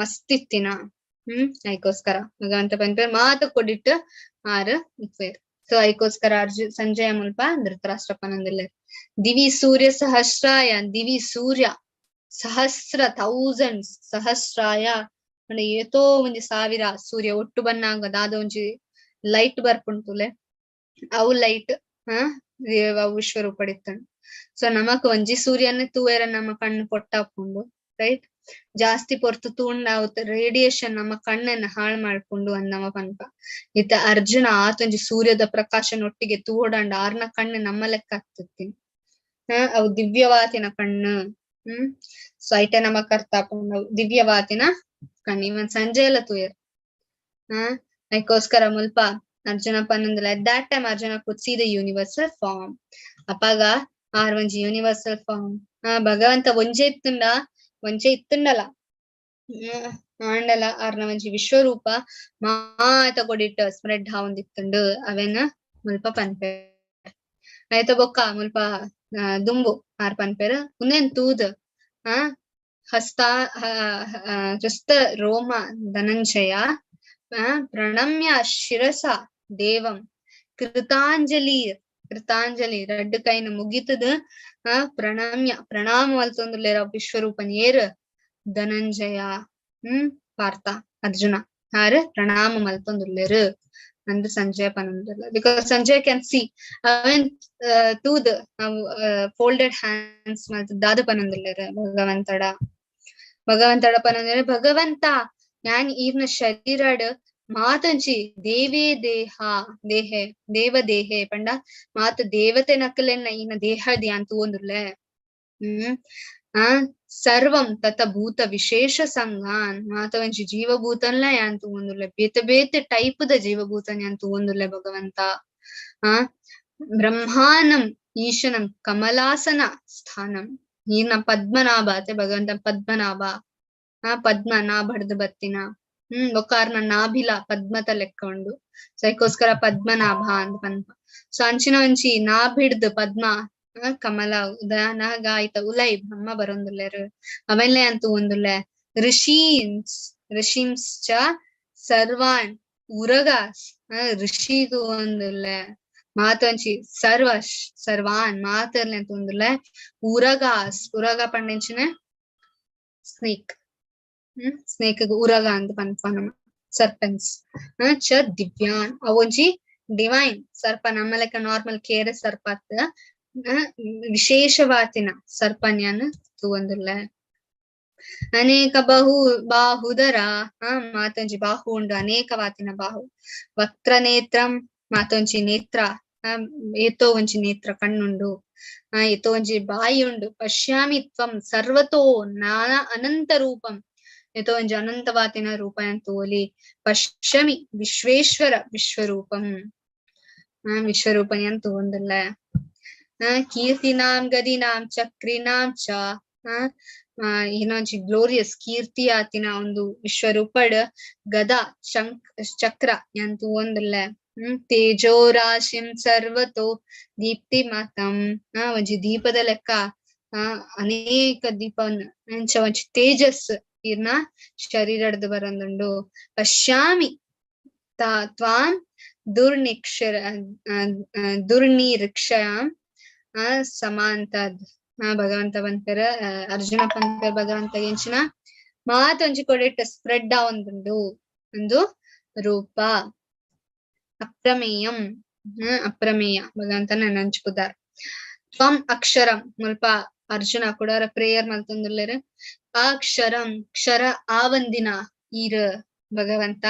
A: ಮಸ್ತಿತ್ತಿನ. ಐಕೋಸ್ಕರ ಭಗವಂತ ಬಂದ್ಪೇರ್ ಮಾತು ಕೊಡಿಟ್ಟು ಆರ್ ಇಕ್ವೇರ್. ಸೊ ಐಕೋಸ್ಕರ ಸಂಜಯ ಮುಲ್ಪ ಧೃತರಾಷ್ಟ್ರ ಪನೊಂದುಲ್ಲೆ ದಿವಿ ಸೂರ್ಯ ಸಹಸ್ರಾಯ, ದಿವಿ ಸೂರ್ಯ ಸಹಸ್ರ ಥೌಸಂಡ್ಸ್ ಸಹಸ್ರಾಯ ಏತೋ ಒಂಜಿ ಸಾವಿರ ಸೂರ್ಯ ಒಟ್ಟು ಬನ್ನಾಗ ದಾದ ಒಂಜಿ ಲೈಟ್ ಬರ್ಪುಂಟುಲೆ ಅವು ಲೈಟ್ ಅವು ವಿಶ್ವರೂಪಡಿತ್ತಂಡು. ಸೊ ನಮಕ್ ಒಂಜಿ ಸೂರ್ಯನ ತೂವೇರ ನಮ್ಮ ಕಣ್ಣು ಪೊಟ್ಟಾಪುಂಡು ರೈಟ್. ಜಾಸ್ತಿ ಪೊರ್ತು ತೂಂಡ ರೇಡಿಯೇಷನ್ ನಮ್ಮ ಕಣ್ಣನ್ನ ಹಾಳ್ ಮಾಡ್ಕೊಂಡು ಅಂದ್ ನಮ್ಮ ಪನ್ಪ. ಇತ್ತ ಅರ್ಜುನ ಆತೊಂಜಿ ಸೂರ್ಯದ ಪ್ರಕಾಶನ ಒಟ್ಟಿಗೆ ತೂಡಂಡ ಆರ್ನ ಕಣ್ಣು ನಮ್ಮ ಲೆಕ್ಕ ಆಗ್ತತಿ. ಅವು ದಿವ್ಯವಾತಿನ ಕಣ್ಣು. ಸೊ ಐಟೆ ನಮಕ್ ಅರ್ಥ ಆಪುಂಡು ದಿವ್ಯವಾತಿನ ಕಣ್ಣು. ಇವನ್ ಸಂಜೆ ಎಲ್ಲ ತೂಯರ್. ಐಕೋಸ್ಕರ ಮುಲ್ಪ ಅರ್ಜುನ ಪನ್ನೊಂದುಲ್ಲ at that time Arjuna could see the universal form. ಅಪಾಗ ಆರ್ ಒಂಜಿ ಯೂನಿವರ್ಸಲ್ ಫಾರ್ಮ್ ಭಗವಂತ ಒಂಜೆ ಇತ್ತುಂಡಲ ಆಂಡಲ ಆರ್ನ ಒಂಜಿ ವಿಶ್ವರೂಪ ಮಾತ ಕೊಡಿಟ್ಟು ಸ್ಪ್ರೆಡ್ ಹಾವೊಂದಿತ್ತುಂಡು ಅವೆನ್ ಮುಲ್ಪ ಪನ್ಪೇರ್. ಐತ ಬೊಕ್ಕ ಮುಲ್ಪ ದುಂಬು ಆರ್ ಪನ್ಪೇರ್ ಉಂದೆನ್ ತೂದ್ ಹಸ್ತ ರೋಮ ಧನಂಜಯ ಪ್ರಣಮ್ಯ ಶಿರಸ ದೇವಂ ಕೃತಾಂಜಲಿ ರಡ್ಡ್ ಕೈನ ಮುಗಿತದ ಪ್ರಣಾಮ ಮಲ್ತೊಂದುಲ್ಲೇರ ವಿಶ್ವರೂಪನ್ ಏರ್ ಧನಂಜಯ ಪಾರ್ಥ ಅರ್ಜುನ ಆರ್ ಪ್ರಣಾಮ ಮಲ್ತೊಂದುಲ್ಲೇರ್ ಅಂದ್ ಸಂಜಯ ಪನೊಂದುಲ್ಲ. ಬಿಕಾಸ್ ಸಂಜಯ್ ಕ್ಯಾನ್ ಸಿ ಅವೆನ್ ತೂದ್ ಫೋಲ್ಡೆಡ್ ಹ್ಯಾಂಡ್ಸ್ ಮಲ್ತ್ ದಾದ ಪನೊಂದುಲ್ಲೇರ್ ಭಗವಂತಡ ಪನೊಂದುಲ್ಲೇರ್ ಭಗವಂತ ಯಾನ್ ಈವ್ನ ಶರೀರಡ್ ಮಾತಂಚಿ ದೇವೇ ದೇವದೇಹೆ ಪಂಡ ಮಾತ ದೇವತೆ ನಕಲೆನ್ನ ಈನ ದೇಹದ್ ಯಾನ್ ತೂವೊಂದುಲ್ಲೆ. ಸರ್ವಂ ತತ ಭೂತ ವಿಶೇಷ ಸಂಘಾನ್ ಮಾತ ಒಂಜಿ ಜೀವಭೂತನ್ಲ ಯಾನ್ ತೂವೊಂದುಲ್ಲೆ. ಬೇತೆ ಟೈಪ್ ದ ಜೀವಭೂತನ್ ಯಾನ್ ತೂವೊಂದುಲ್ಲೆ ಭಗವಂತ. ಬ್ರಹ್ಮಾನಂ ಈಶನಂ ಕಮಲಾಸನ ಸ್ಥಾನಂ ಈನ ಪದ್ಮನಾಭ ಅತೆ ಭಗವಂತ ಪದ್ಮನಾಭ ಪದ್ಮ ನಾಭಡ್ದು ಬತ್ತಿನ ಒಕ್ಕಾರ್ನ ನಾಭಿಲ ಪದ್ಮತ ಲೆಕ್ಕ ಉಂಡು. ಸೊ ಅದಕ್ಕೋಸ್ಕರ ಪದ್ಮನಾಭ ಅಂದ್ ಪನ್ಪ. ಸೊ ಅಂಚಿನ ಒಂಚಿ ನಾಭಿಡ್ದು ಪದ್ಮ ಕಮಲ ಉದಯನಾಗ ಆಯ್ತ ಉಲೈ ಬ್ರಹ್ಮ ಬರೊಂದುಲ್ಲೆರ್ ಅವೆನ್ಲೆ ಅಂತೂ ಒಂದುಲ್ಲೆ. ಋಷೀಂಸ್ ಚ ಸರ್ವಾನ್ ಉರಗಾಸ್ ಋಷಿದು ಒಂದುಲ್ಲೆ ಮಾತೊಂಚಿ ಸರ್ವಾನ್ ಮಾತರ್ಲೆ ಅಂತ ಒಂದುಲ್ಲೆ. ಉರಗ ಪಂಡೆಂಚಿನ snake snake uraga and panpanam serpents. Cha divyan avonji divine sarpa namalaka normal kere sarpat ವಿಶೇಷವಾತಿನ ಸರ್ಪನ್ಯನ ತೂವಂದುಲ್ಲ ಅನೇಕ ಬಾಹುದರ ಮಾತೊಂಜಿ ಬಾಹು ಉಂಡು ಅನೇಕ ವಾತಿನ ಬಾಹು ವಕ್ರ ನೇತ್ರಂ ಮಾತೊಂಜಿ ನೇತ್ರ ಏತೋ ಒಂಜಿ ನೇತ್ರ ಕಣ್ಣುಂಡು ಏತೋ ಒಂಜಿ ಬಾಯಿ ಉಂಡು ಪಶ್ಯಾಮಿ ತ್ವಂ ಸರ್ವತೋ ನಾನಾ ಅನಂತ ರೂಪಂ ಏತೋ ಒಂಜಿ ಅನಂತವಾತಿನ ರೂಪನ ತೋಲಿ ಪಶ್ಯಮಿ ವಿಶ್ವೇಶ್ವರ ವಿಶ್ವರೂಪಂ ವಿಶ್ವರೂಪನ್ಯನ್ ತೂವಂದುಲ್ಲ ಕೀರ್ತಿನಾಂ ಗದಿನಾಂ ಚಕ್ರಿನಾಂ ಚ ಇನ್ನೊಂಜಿ ಗ್ಲೋರಿಯಸ್ ಕೀರ್ತಿ ಆತಿನ ಒಂದು ವಿಶ್ವರೂಪಡ್ ಗದಾ ಚಕ್ರ ಎಂತು ಒಂದುಲ್ಲ ತೇಜೋ ರಾಶಿಂ ಸರ್ವತೋ ದೀಪ್ತಿ ಮಾತಂ ಒಂಜಿ ದೀಪದ ಲೆಕ್ಕ ಅನೇಕ ದೀಪವನ್ನು ಎಂಚ ಒಂಜಿ ತೇಜಸ್ ಇರ್ನ ಶರೀರಡ್ದು ಬರಂದುಂಡು ಪಶ್ಯಾಮಿ ತ್ವಾಂ ದುರ್ನಿರೀಕ್ಷಯಾಂ ಸಮಾಂತದ್ ಭಗವಂತ ಬಂತರ ಅರ್ಜುನ ಪಂಕರ್ ಭಗವಂತ ಎಂಚಿನ ಮಾತೊಂಜಿ ಕೊಡೆಟ್ಟ ಸ್ಪ್ರೆಡ್ ಆವೊಂದುಂಡು ಒಂದು ರೂಪ ಅಪ್ರಮೇಯಂ ಅಪ್ರಮೇಯ ಭಗವಂತನ ನೆನಂಚುಕುದಾರ್ ತ್ವಂ ಅಕ್ಷರಂ ಮುಲ್ಪ ಅರ್ಜುನ ಕೂಡ ಪ್ರೇಯರ್ ಮಲ್ತೊಂದುಲ್ಲೆರ್ ಅಕ್ಷರಂ ಕ್ಷರ ಆವಂದಿನ ಈರ್ ಭಗವಂತ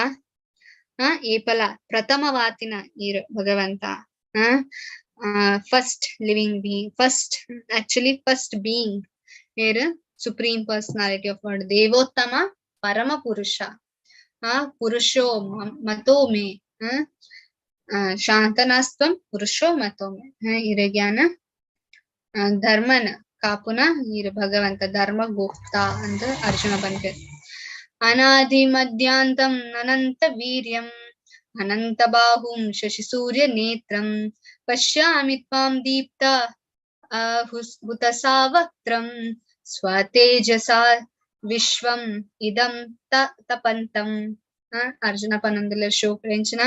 A: ಏಪಲ ಪ್ರಥಮವಾತಿನ ಈರ್ ಭಗವಂತ first living being, first being here supreme personality of God, devottama parama purusha purusho mato me shantanastvam purusho mato me ire ಜ್ಞಾನ ಧರ್ಮನ ಕಾಪುನ ಇರ ಭಗವಂತ ಧರ್ಮ ಗುಪ್ತಾ ಅಂತ ಅರ್ಜುನ ಬಂತೆ ಅನಾದಿ ಮಧ್ಯಾಂತಂ ಅನಂತ ವೀರ್ಯಂ ಅನಂತ ಬಾಹುಂ ಶಶಿ ಸೂರ್ಯ ನೇತ್ರಂ ಪಶ್ಯಾಮಿ ತ್ವಾಂ ದೀಪ್ತ ಹುತಸಾ ವಕ್ತ್ರಂ ಸ್ವತೇಜಸಾ ವಿಶ್ವಂ ಇದಂ ತಪಂತಂ ಅರ್ಜುನ ಪನ್ನೊಂದುಲ ಶ್ಲೋಕ ಎಂಚಿನ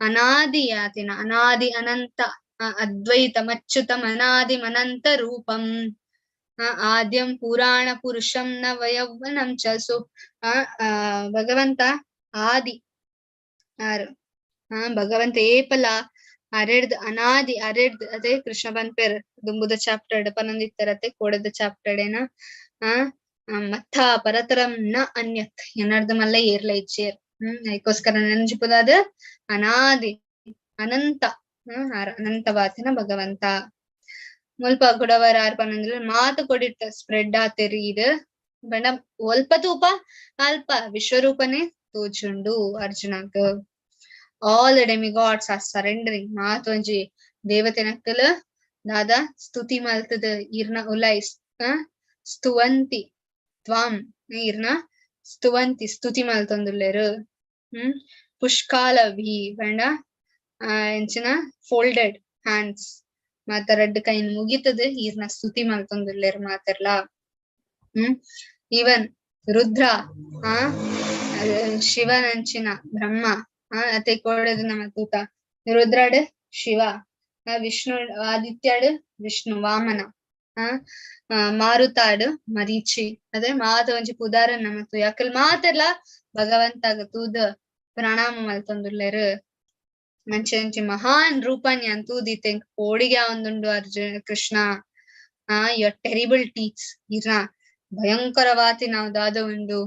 A: ಅನಾದಿ ಯಾತಿನ ಅನಾದಿ ಅನಂತ ಅದ್ವೈತಂ ಅಚ್ಯುತಂ ಅನಾದಿ ಅನಂತ ರೂಪಂ ಆದ್ಯಂ ಪುರಾಣ ಪುರುಷಂ ನ ವಯೌವನಂ ಚ ಸೊ ಭಗವಂತ ಆದಿ ಭಗವಂತ ಏಪಲ ಅರೆಡ್ದ್ ಅನಾದಿ ಅರೆಡ್ದ್ ಅದೇ ಕೃಷ್ಣ ಬಂದ್ಪೇರ್ ದುಂಬುದ ಚಾಪ್ಟರ್ ಪನೊಂದಿತ್ತರತೆ ಕೋಡದ ಚಾಪ್ಟರ್ ಏನ ಮತ್ತ ಪರತರಂ ನ ಅನ್ಯತ್ ಎನ್ನರ್ದು ಮಲ್ಲ ಏರ್ಲ ಇಚ್ಚೇರ್ ಅದಕ್ಕೋಸ್ಕರ ನೆನಜಿಪುದಾದ ಅನಾದಿ ಅನಂತ ಅನಂತವಾತಿನ ಭಗವಂತ ಮುಲ್ಪ ಕೊಡವರ ಪನೊಂದಿಲ್ಲ ಮಾತು ಕೊಡಿಟ್ಟ ಸ್ಪ್ರೆಡ್ ಆತೆರಿ ಇದು ಬಣ್ಣ ಒಲ್ಪ ತೂಪ ಅಲ್ಪ ವಿಶ್ವರೂಪನೇ ತೋಜುಂಡು ಅರ್ಜುನಕ್ all the demigods are surrendering ಮಾತೊಂಜಿ ದೇವತೆನಕ್ಕಲ ದಾದ ಸ್ತುತಿ ಮಲ್ತದ ಇರ್ನ ಉಲೈಸ್ ಸ್ತುವಂತಿ ತ್ವಾಂ ಇರ್ನ ಸ್ತುವಂತಿ ಸ್ತುತಿ ಮಲ್ತೊಂದುಲ್ಲೆರು ಪುಷ್ಕಾಲ ವಿ ಬಂಡ ಎಂಚಿನ ಫೋಲ್ಡೆಡ್ ಹ್ಯಾಂಡ್ಸ್ ಮಾತ ರಡ್ಡ್ ಕೈನ್ ಮುಗಿತದ ಇರ್ನ ಸ್ತುತಿ ಮಲ್ತೊಂದುಲ್ಲೆರು ಮಾತೆರ್ಲ ಇವನ್ ರುದ್ರ ಶಿವನಂಚಿನ ಬ್ರಹ್ಮ ಅತೆ ಕೋಡದು ನಮ್ಮ ತೂತ ರುದ್ರಾಡ್ ಶಿವ ವಿಷ್ಣು ಆದಿತ್ಯಾಡ್ ವಿಷ್ಣು ವಾಮನ ಮಾರುತಾಡ್ ಮರೀಚಿ ಅದೇ ಮಾತ ಒಂಜಿ ಪುದಾರ ನಮತು ಯಾಕಲ್ ಮಾತೆರ್ಲ ಭಗವಂತಾಗ ತೂದ ಪ್ರಣಾಮ ಮಲ್ತೊಂದುಲ್ಲೆರು ಮಂಚಿ ಮಹಾನ್ ರೂಪನ್ಯ ಅಂತೂದಿತ್ತೆ ಕೋಡಿಗೆ ಒಂದುಂಡು ಅರ್ಜುನ ಕೃಷ್ಣ ಯುವರ್ ಟೆರಿಬಲ್ ಟೀಕ್ಸ್ ಇರ್ನ ಭಯಂಕರವಾತಿ ನಾವು ದಾದ ಒಂದು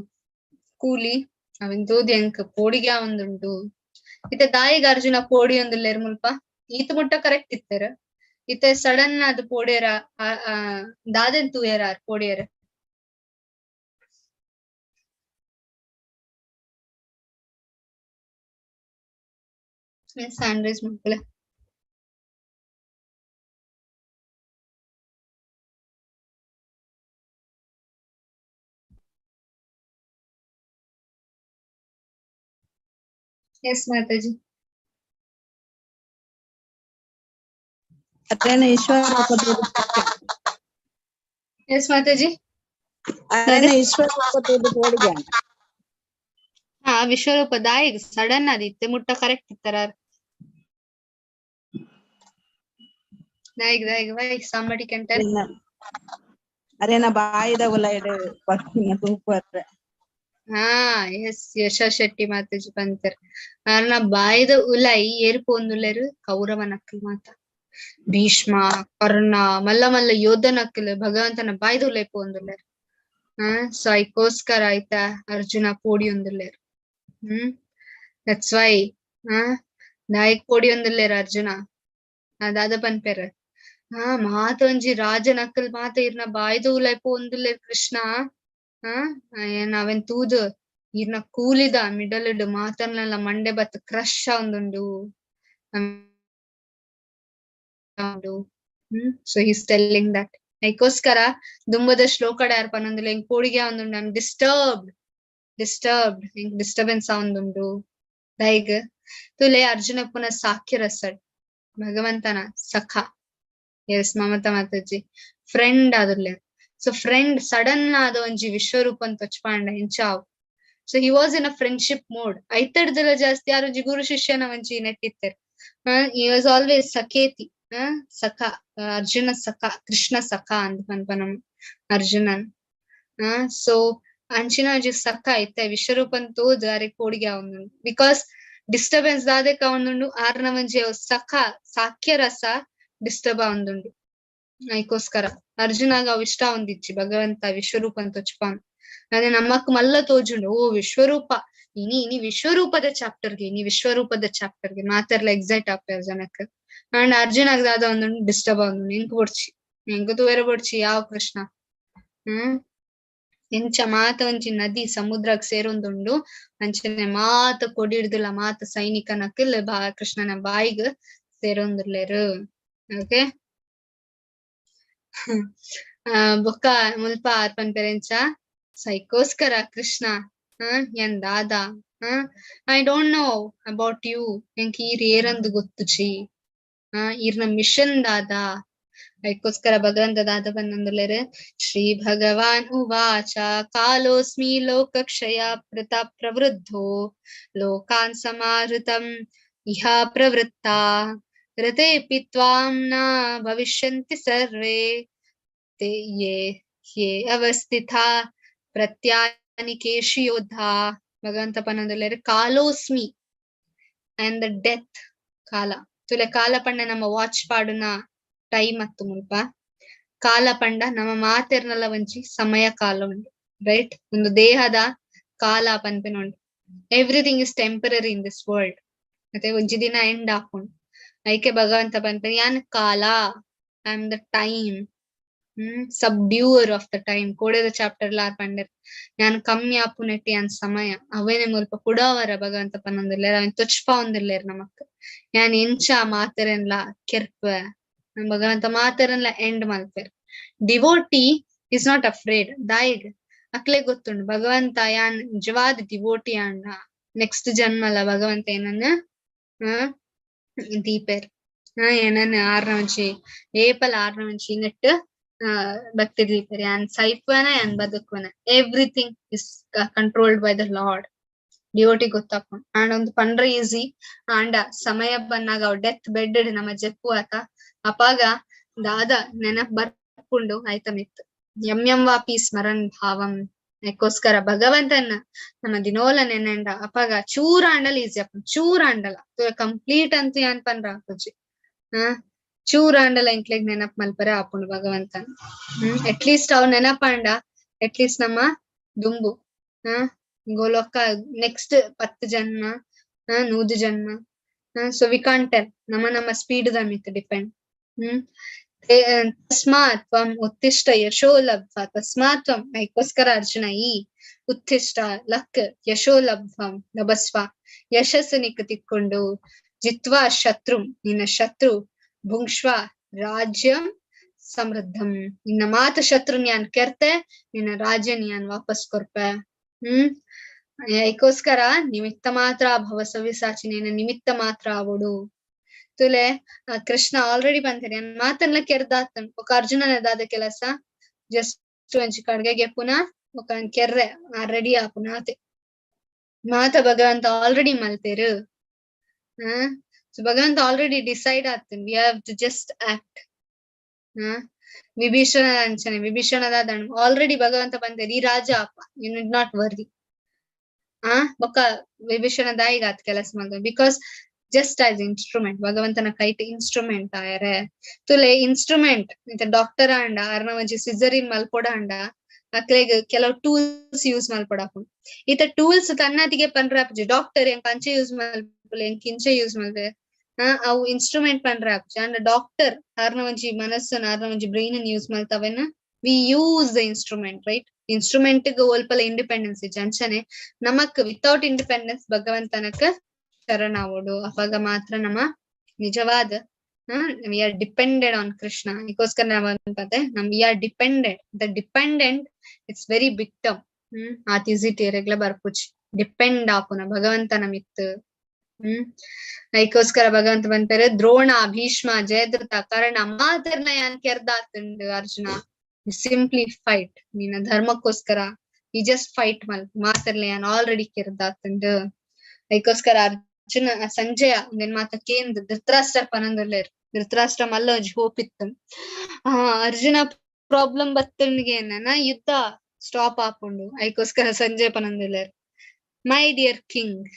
A: ಕೂಲಿ ಅವನ್ ತೋದಿ ಅಂಕ ಕೋಡಿಗೆ ಒಂದುಂಟು ಇತ್ತ ದಾಯಿಗ ಅರ್ಜುನ ಕೋಡಿ ಒಂದುಲ್ಲೇರ್ ಮುಲ್ಪ ಈತ ಮುಟ್ಟ ಕರೆಕ್ಟ್ ಇತ್ತಾರ ಇತ್ತ ಸಡನ್ ಅದು ಪೋಡಿಯರ ದಾದನ್ ತೂಯರ ಕೋಡಿಯರ ಸ್ಯಾಂಡ್ವಿಚ್ ಮಕ್ಕಳ ಎಸ್ ಮಾತಾಜಿ ಎಸ್ ಮಾತಾಜಿ ವಿಶ್ವರೂಪ ದಾಯಿಗ್ ಸಡನ್ ಆದಿತ್ತೆ ಮುಟ್ಟ ಕರೆಕ್ಟ್ ಇತ್ತಾರ ದಾಯಿಗ್ ವೈ somebody can tell
E: ಅರೇನ ಬಾಯಿದ ಉಲೈಡ್ ಪಕ್ಕಿನ ತೂಪರ್
A: ಎಸ್ ಯಶ ಶೆಟ್ಟಿ ಮಾತಾಜಿ ಬಂತಾರೆ ಅರ್ನ ಬಾಯ್ದ ಉಲೈ ಏರ್ ಪೋಂದುಲೆರು ಕೌರವ ನಕ್ಕಲ್ ಮಾತ ಭೀಷ್ಮ ಕರ್ಣ ಮಲ್ಲ ಮಲ್ಲ ಯೋಧ ನಕ್ಕಲ್ ಭಗವಂತನ ಬಾಯ್ದ ಉಲೈ ಪೋಂದುಲೆರು ಸೊ ಐಕೋಸ್ಕರ ಆಯ್ತಾ ಅರ್ಜುನ ಪೋಡಿ ಒಂದುಲ್ಲೇರು ದಟ್ಸ್ ವೈ ನಾಯಕ್ ಪೋಡಿ ಒಂದುಲ್ಲೇರು ಅರ್ಜುನ ಅದಾದ ಪನ್ಪೇರು ಮಾತ ಒಂಜಿ ರಾಜ ನಕ್ಕಲ್ ಮಾತ ಇರ್ನ ಬಾಯ್ದ ಉಲೈ ಪೋಂದುಲ್ಲೇರು ಕೃಷ್ಣ ಅವೆನ್ ತೂದು ಇರ್ನ ಕೂಲಿದ ಮಿಡಲ್ ಮಾತನ್ನೆಲ್ಲ ಮಂಡೆ ಬತ್ ಕ್ರಶ್ ಆವೊಂದುಂಡು ಸೊ ಹೀಸ್ ಟೆಲ್ಲಿಂಗ್ ದಟ್ ಐಕೋಸ್ಕರ ದುಂಬದ ಶ್ಲೋಕಡ ಯಾರು ಪನ್ನೊಂದುಲ್ಲ ಹೆಂಗ್ ಪೋಡಿಗೆ ಆವೊಂದುಂಡು ಐಮ್ ಡಿಸ್ಟರ್ಬ್ಡ್ ಹೆಂಗ್ ಡಿಸ್ಟರ್ಬೆನ್ಸ್ ಆವೊಂದುಂಡು ದೈಗ್ ತುಲೆ ಅರ್ಜುನ ಪುನಃ ಸಾಕ್ಯ ರಸಡ್ ಭಗವಂತನ ಸಖ ಎಸ್ ಮಮತಾ ಮಾತಾಜಿ ಫ್ರೆಂಡ್ ಆದುಲ್ಲೆ ಸೊ ಫ್ರೆಂಡ್ ಸಡನ್ ಆದ ಒಂಜಿ ವಿಶ್ವರೂಪನ್ ತೊಚ್ಪಾಂಡ ಇಂಚಾವ್ so he was in a friendship mode ಐತಡ್ದೆಲ್ಲ ಜಾಸ್ತಿ ಯಾರೊಂಜಿ ಗುರು ಶಿಷ್ಯನ ಒಂಜಿ ನೆಟ್ಟಿತ್ತೆರ್ ಹಿ ವಾಸ್ ಆಲ್ವೇಸ್ ಸಖೇತಿ ಸಖ ಅರ್ಜುನ ಸಖ ಕೃಷ್ಣ ಸಖ ಅಂತ ಪನ್ಪನಂ ಅರ್ಜುನನ್ ಸೊ ಅಂಚಿನ ಒಂಜಿ ಸಖ ಐತೆ ವಿಶ್ವರೂಪನ್ ತೋದ್ ಅರೆ ಕೋಡಿಗೆ ಆವೊಂದುಂಡು ಬಿಕಾಸ್ ಡಿಸ್ಟರ್ಬೆನ್ಸ್ ದಾದೆಕ್ ಆವೊಂದುಂಡು ಆರ್ನ ಒಂಜಿ ಸಖ ಸಾಕ್ಯ ರಸ ಡಿಸ್ಟರ್ಬ್ ಆವೊಂದುಂಡು ಐಕೋಸ್ಕರ ಅರ್ಜುನಾಗ ಅವ್ ಇಷ್ಟ ಒಂದಿಚ್ಚಿ ಭಗವಂತ ವಿಶ್ವರೂಪನ್ ತೊಚ್ಪಾನ್ ಅದೇ ನಮ್ಮಕ್ ಮಲ್ಲ ತೋಜುಂಡು ವಿಶ್ವರೂಪ ಇನಿ ವಿಶ್ವರೂಪದ ಚಾಪ್ಟರ್ಗೆ ಮಾತಾರ್ಲ ಎಕ್ಸೈಟ್ ಆಗ್ತಾರ ಜನಕ್ ಅಂಡ್ ಅರ್ಜುನಾಗ ದಾದ ಒಂದು ಡಿಸ್ಟರ್ಬ್ ಆವೊಂದುಂಡು ಎಂಕ್ ತೂವೆರೆ ಬೊಡ್ಚಿ ಯಾವ ಕೃಷ್ಣ ಎಂಚ ಮಾತ ಒಂಜಿ ನದಿ ಸಮುದ್ರಗ್ ಸೇರೊಂದುಂಡು ಅಂಚನೆ ಮಾತ ಕೊಡಿಡ್ದುಲ ಮಾತ ಸೈನಿಕನಕ್ಲ್ ಕೃಷ್ಣನ ಬಾಯಿಗ್ ಸೇರೊಂದುಲ್ಲೆರು ಓಕೆ ಬೊಕ್ಕ ಮುಲ್ಪ ಆರ್ಪನ್ ಪೆರೆಂಚ ಸೈಕೋಸ್ಕರ ಕೃಷ್ಣ ಎನ್ ದಾದ I don't know about you ಎಂಕ್ ಈರ್ ಏರಂದು ಗೊತ್ತುಚಿ ಈರ್ನ ಮಿಷನ್ ದಾದ ಐಕೋಸ್ಕರ ಭಗವಂತ ದಾದ ಪನ್ನೊಂದುಲ್ಲೆರ್ ಶ್ರೀ ಭಗವಾನ್ ಉವಾಚ ಕಾಲೋಸ್ಮಿ ಲೋಕಕ್ಷಯ ಪ್ರವೃದ್ಧೋ ಲೋಕಾನ್ ಸಮಾಹೃತಂ ಇಹ ಪ್ರವೃತ್ತಾ ರಥೇಪಿ ತ್ವಾಂ ನ ಭವಿಷ್ಯಂತಿ ಸರ್ವೇ ते ये अवस्थिता प्रत्यानिकेषु योद्धा ಭಗವಂತ ಪನ್ನೊಂದುಲ್ಲೆರ್ ಕಾಲೋಸ್ಮಿ ಅಂಡ್ ದ ಡೆತ್ ಕಾಲ ತುಲೆ ಕಾಲ ಪಂಡ ನಮ್ಮ ವಾಚ್ ಪಾಡುನ ಟೈಮ್ ಅತ್ತು ಮುಲ್ಪ ಕಾಲ ಪಂಡ ನಮ್ಮ ಮಾತೆರ್ನಲ ಒಂಜಿ ಸಮಯ ಕಾಲ ಉಂಡು ರೈಟ್ ಒಂದು ದೇಹದ ಕಾಲ ಪನ್ಪೆನುಂಡು everything is temporary in this world ಮತ್ತೆ ಒಂಜಿ ದಿನ ಎಂಡ್ ಆಪುಂಡು ಐಕೆ ಭಗವಂತ ಪನ್ಪೆನ್ ಯಾನ್ ಕಾಲ I am the time subduer of the time ಕೋಡೆದ ಚಾಪ್ಟರ್ ಲಾರ್ ಪಂಡರ್ ಯಾನ್ ಕಮ್ಮಿ ಆಪುನೆಟ್ಟಿ ಯಾನ್ ಸಮಯ ಅವೇನೆ ಮುಲ್ಪ ಕುಡಾವರ ಭಗವಂತ ಪನ್ನೊಂದುಲ್ಲೆರ್ ಅವನ್ ತೊಚ್ಪಾ ಒಂದುಲ್ಲೆರ್ ನಮಕ್ ಯಾನ್ ಎಂಚ ಮಾತೆರೆನ್ಲ ಕೆರ್ಪ ಭಗವಂತ ಮಾತೆರೆನ್ಲ ಎಂಡ್ ಮಲ್ಪೆರ್ ಡಿವೋಟಿ ಇಸ್ ನಾಟ್ ಅಫ್ರೇಡ್ ದಾಯಿಗ್ ಅಕ್ಲೆ ಗೊತ್ತುಂಡು ಭಗವಂತ ಯಾನ್ ನಿಜವಾದ ಡಿವೋಟಿ ಅಂಡ ನೆಕ್ಸ್ಟ್ ಜನ್ಮಲ ಭಗವಂತ ಏನನ್ನ ದೀಪೆರ್ ಏನನ್ನ ಆರ್ನ ಒಂಚಿ ಏಪಲ್ ಆರ್ನ ಒಂಚಿ ನೆಟ್ ಭಕ್ತಿ ದೀಪೆರ್ ಯಾನ್ ಸೈಪನ ಯಾನ್ ಬದುಕುವನ everything is controlled by the Lord devotee ಗೊತ್ತಾಪುಂಡು ಅಂಡ್ ಒಂದು ಪಂಡ್ರೆ ಈಸಿ ಆಂಡ ಸಮಯ ಬನ್ನಾಗ ಅವ್ ಡೆತ್ ಬೆಡ್ ನಮ್ಮ ಜಪ್ಪು ಆತ ಅಪಾಗ ದಾದ ನೆನಪ್ ಬರ್ಪುಂಡು ಆಯ್ತ ಮಿತ್ ಯಂ ವಾಪಿ ಸ್ಮರನ್ ಭಾವಂ ಅದಕ್ಕೋಸ್ಕರ ಭಗವಂತನ ನಮ್ಮ ದಿನೋಲ ನೆನೆಂಡ ಅಪಾಗ ಚೂರ ಅಂಡಲ ಈಸಿ ಅಪ್ಪ ಚೂರ ಅಂಡಲ ಕಂಪ್ಲೀಟ್ ಅಂತೂ ಯಾನ್ ಪನ್ರ ಆಪುಜಿ ಚೂರ ಅಂಡಲ ಇಂಕ್ಲೆಗ್ ನೆನಪ್ ಮಲ್ಪರೆ ಆಪುಂಡು ಭಗವಂತನ್ ಅಟ್ಲೀಸ್ಟ್ ಅವ್ ನೆನಪಂಡ ಅಟ್ಲೀಸ್ಟ್ ನಮ್ಮ ದುಂಬು ಗೋಲೊಕ್ಕ ನೆಕ್ಸ್ಟ್ 10 ಜನ್ಮ 100 ಜನ್ಮ ಸೊ ವಿ ಕಾಂಟ್ ಟೆಲ್ ನಮ್ಮ ಸ್ಪೀಡ್ ದ ಮಿತ್ ಡಿಪೆಂಡ್ ತಸ್ಮಾತ್ ತ್ವಂ ಉತ್ತಿಷ್ಟ ಯಶೋ ಲಬ್ಧ್ವಾ ತಸ್ಮಾತ್ ತ್ವಂ ಅದಕ್ಕೋಸ್ಕರ ಅರ್ಜುನ ಈ ಉತ್ತಿಷ್ಟ ಲಕ್ ಯಶೋ ಲಬ್ಧ್ವಂ ಲಭಸ್ವ ಯಶಸ್ಸು ತಿಕ್ಕೊಂಡು ಜಿತ್ವಾ ಶತ್ರು ನಿನ್ನ ಶತ್ರು ಭುಂಕ್ಷ್ವ ರಾಜ್ಯಂ ಸಮೃದ್ಧಂ ನಿನ್ನ ಮಾತ ಶತ್ರು ಯಾನ್ ಕೆರ್ತೆ ನಿನ್ನ ರಾಜ್ಯ ಯಾನ್ ವಾಪಸ್ ಕೊರ್ಪೆ ಅದಕ್ಕೋಸ್ಕರ ನಿಮಿತ್ತ ಮಾತ್ರ ಭವ ಸವ್ಯಸಾಚಿ ನಿನ್ನ ನಿಮಿತ್ತ ಮಾತ್ರ ಆವಡು ತುಲೆ ಕೃಷ್ಣ ಆಲ್ರೆಡಿ ಬಂತಾರೆ ಮಾತನ್ಲ ಕೆರ್ದಾತನ್ ఒక ಅರ್ಜುನನ ದಾದ ಕೆಲಸ ಜಸ್ಟ್ ಒಂಚಿ ಕಡ್ಗೆಗೆ ಪುನಃ ఒక ಕೆರ್ರೆ ರೆಡಿ ಆಪುನ ಆತೆ ಮಾತ ಭಗವಂತ ಆಲ್ರೆಡಿ ಮಲ್ತೇರು ಸೊ ಭಗವಂತ ಆಲ್ರೆಡಿ ಡಿಸೈಡ್ ಆತನ್ we have to just act Vibhishana ಅಂಚನೆ ವಿಭೀಷಣದ ಆಲ್ರೆಡಿ ಭಗವಂತ ಬಂದೇರು ಈ ರಾಜ ಅಪ್ಪ ಯು ನೀಡ್ ನಾಟ್ ವರ್ರಿ ಬೊಕ್ಕ ವಿಭೀಷಣ ದಾಯಿಗ್ ಆತ್ ಕೆಲಸ ಮಲ್ದ ಬಿಕಾಸ್ ಜಸ್ಟ್ ಆಸ್ ಇನ್ಸ್ಟ್ರೂಮೆಂಟ್ ಭಗವಂತನ ಕೈಟ್ ಇನ್ಸ್ಟ್ರೂಮೆಂಟ್ ಆಯರೆ ತುಲೆ ಇನ್ಸ್ಟ್ರೂಮೆಂಟ್ ಡಾಕ್ಟರ್ ಅಂಡ ಅರ್ನ ಒಂಜಿ ಸಿಸರಿನ್ ಮಲ್ಪೊಡ ಅಂಡ ಅಕ್ಲೆಗ್ ಕೆಲವು ಟೂಲ್ಸ್ ಯೂಸ್ ಮಲ್ಪೊಡಾಪುಂಡು ಈತ ಟೂಲ್ಸ್ ತನ್ನತಿಗೆ ಪನ್ರಾಪುಜಿ ಡಾಕ್ಟರ್ ಎಂಕ್ ಅಂಚೆ ಯೂಸ್ ಮಲ್ಪುಲೆ ಎಂಕ್ ಇಂಚೆ ಯೂಸ್ ಮಲ್ಪೆ ಅವು ಇನ್ಸ್ಟ್ರೂಮೆಂಟ್ ಪನ್ರಾಪುಜಿ ಅಂಡ ಡಾಕ್ಟರ್ ಅರ್ನ ಒಂಜಿ ಮನಸ್ಸನ್ ಅರ್ನ ಒಂಜಿ ಬ್ರೈನ್ ಯೂಸ್ ಮಲ್ತವೆನ್ we use the instrument right instrument ಒಲ್ಪಲ ಇಂಡಿಪೆಂಡೆನ್ಸ್ ಇಜ್ಜಿ ಅಂಚನೆ ನಮಕ್ ವಿತೌಟ್ ಇಂಡಿಪೆಂಡೆನ್ಸ್ ಭಗವಂತನಕ್ ಶರಣಾವೋಡು ಅವಾಗ ಮಾತ್ರ ನಮ್ಮ ನಿಜವಾದ we are depended on Krishna ಇದಕ್ಕೋಸ್ಕರ ನಾವ್ ಅನ್ಪತೆ ನಮ್ we are depended the dependent it's very big term ಆತ್ ಈಸಿ ಟೇರೆಗ್ಲ ಬರ್ಪುಜಿ ಡಿಪೆಂಡ್ ಆಪುನ ಭಗವಂತನ ಮಿತ್ ಅದಕ್ಕೋಸ್ಕರ ಭಗವಂತ ಬಂದ್ಪೇರೆ ದ್ರೋಣ ಭೀಷ್ಮ ಜಯದ್ರಥ ಕರ್ಣ ಮಾತರ್ನ ಯಾನ್ ಕೆರ್ದಾತುಂಡು ಅರ್ಜುನ ಸಿಂಪ್ಲಿ ಫೈಟ್ ನೀನ ಧರ್ಮಕ್ಕೋಸ್ಕರ ಈ ಜಸ್ಟ್ ಫೈಟ್ ಮಾತರ್ಲೆ ಯಾನ್ ಆಲ್ರೆಡಿ ಕೆರ್ದಾತುಂಡು ಅದಕ್ಕೋಸ್ಕರ ಅರ್ಜುನ ಸಂಜಯ ಒಂದೇನ್ ಮಾತ ಕೇಂದ್ರ ಧೃತರಾಷ್ಟ್ರ ಪನಂದುಲ್ಲೇರು ಧೃತರಾಷ್ಟ್ರ ಮಲ್ಲ ಒಂಜಿ ಹೋಪ್ ಇತ್ತು ಅರ್ಜುನ ಪ್ರಾಬ್ಲಮ್ ಬತ್ತನ್ಗೆ ಏನ ಯುದ್ಧ ಸ್ಟಾಪ್ ಆಪುಂಡು ಅದಕ್ಕೋಸ್ಕರ ಸಂಜಯ್ ಪನಂದುಲ್ಲೇರು ಮೈ ಡಿಯರ್ ಕಿಂಗ್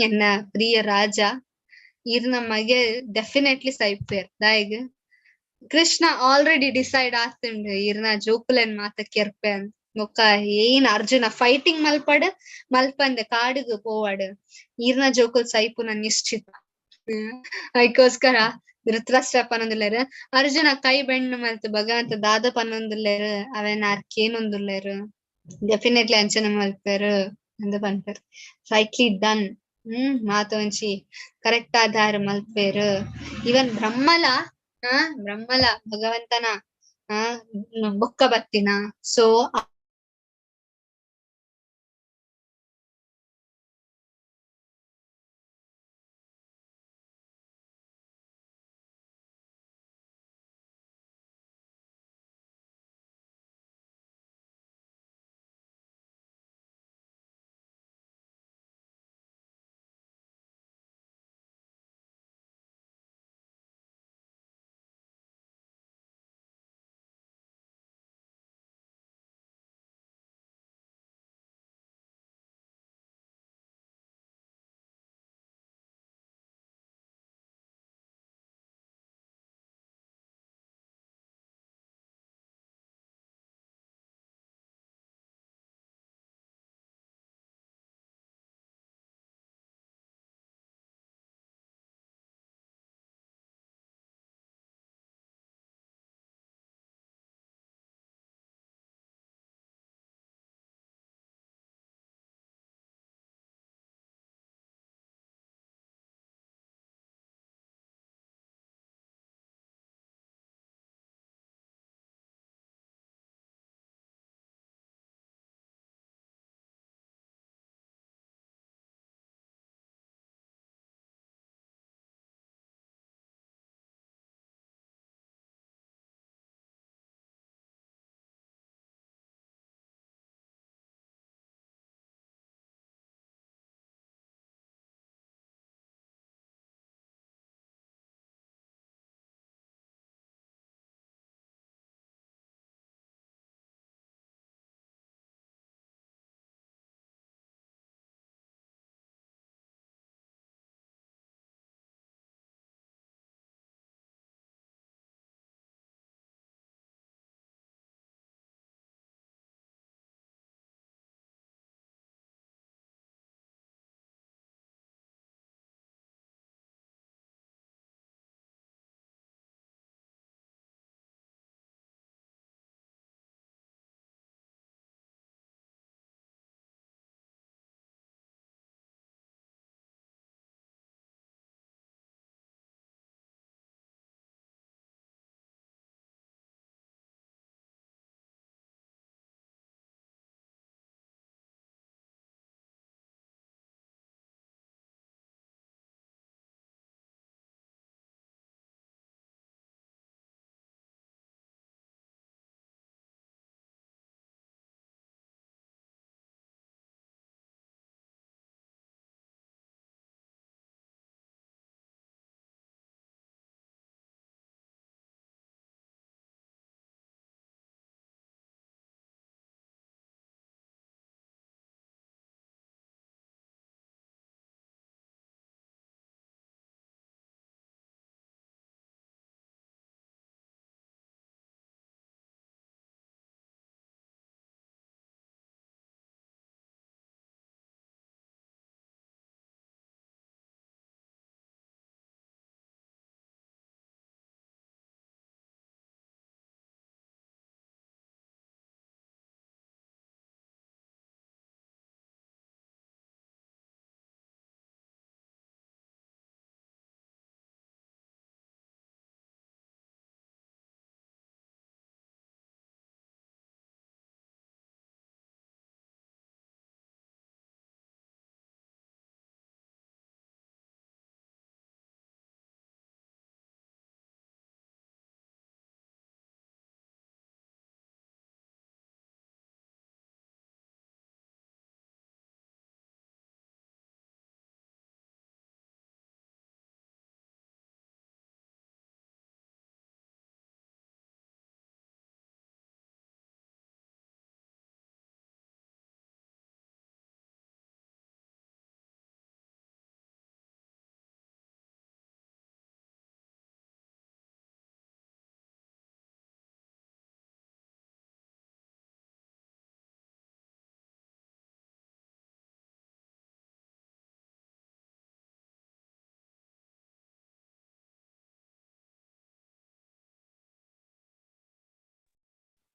A: ಎನ್ನ ಪ್ರಿಯ ರಾಜ ಇರ್ ನಮಗೆ ಡೆಫಿನೆಟ್ಲಿ ಸೈಪೇರ್ ದಾಯಿಗ್ ಕೃಷ್ಣ ಆಲ್ರೆಡಿ ಡಿಸೈಡ್ ಆತುಂಡು ಇರ್ನ ಜೋಕುಲೆನ್ ಮಾತ ಕೆರ್ಪೆ ಅಂತ ಬೊಕ್ಕ ಏನ್ ಅರ್ಜುನ ಫೈಟಿಂಗ್ ಮಲ್ಪಂದೆ ಕಾಡಿಗ್ ಪೋವಾಡ್ ಈರ್ನ ಜೋಕುಲ್ ಸೈಪುನ ನಿಶ್ಚಿತ ಅದಕ್ಕೋಸ್ಕರ ಧೃತರಾಷ್ಟ್ರ ಪನೊಂದುಲ್ಲೇರು ಅರ್ಜುನ ಕೈ ಬೆಣ್ಣು ಮಲ್ತು ಭಗವಂತ ದಾದ ಪನೊಂದುಲ್ಲೇರು ಅವೆನ್ ಅರ್ಕೇನೊಂದುಲ್ಲೇರು ಡೆಫಿನೆಟ್ಲಿ ಅಂಚನೆ ಮಲ್ಪೇರು ಅಂದ್ ಪನ್ಪೇರು ಸೈಕ್ಲಿ ಡನ್ ಮಾತ ಒಂಜಿ ಕರೆಕ್ಟ್ ಆಧಾರ ಮಲ್ಪೇರು ಇವನ್ ಬ್ರಹ್ಮಲ ಭಗವಂತನ ಬೊಕ್ಕ ಬತ್ತಿನ so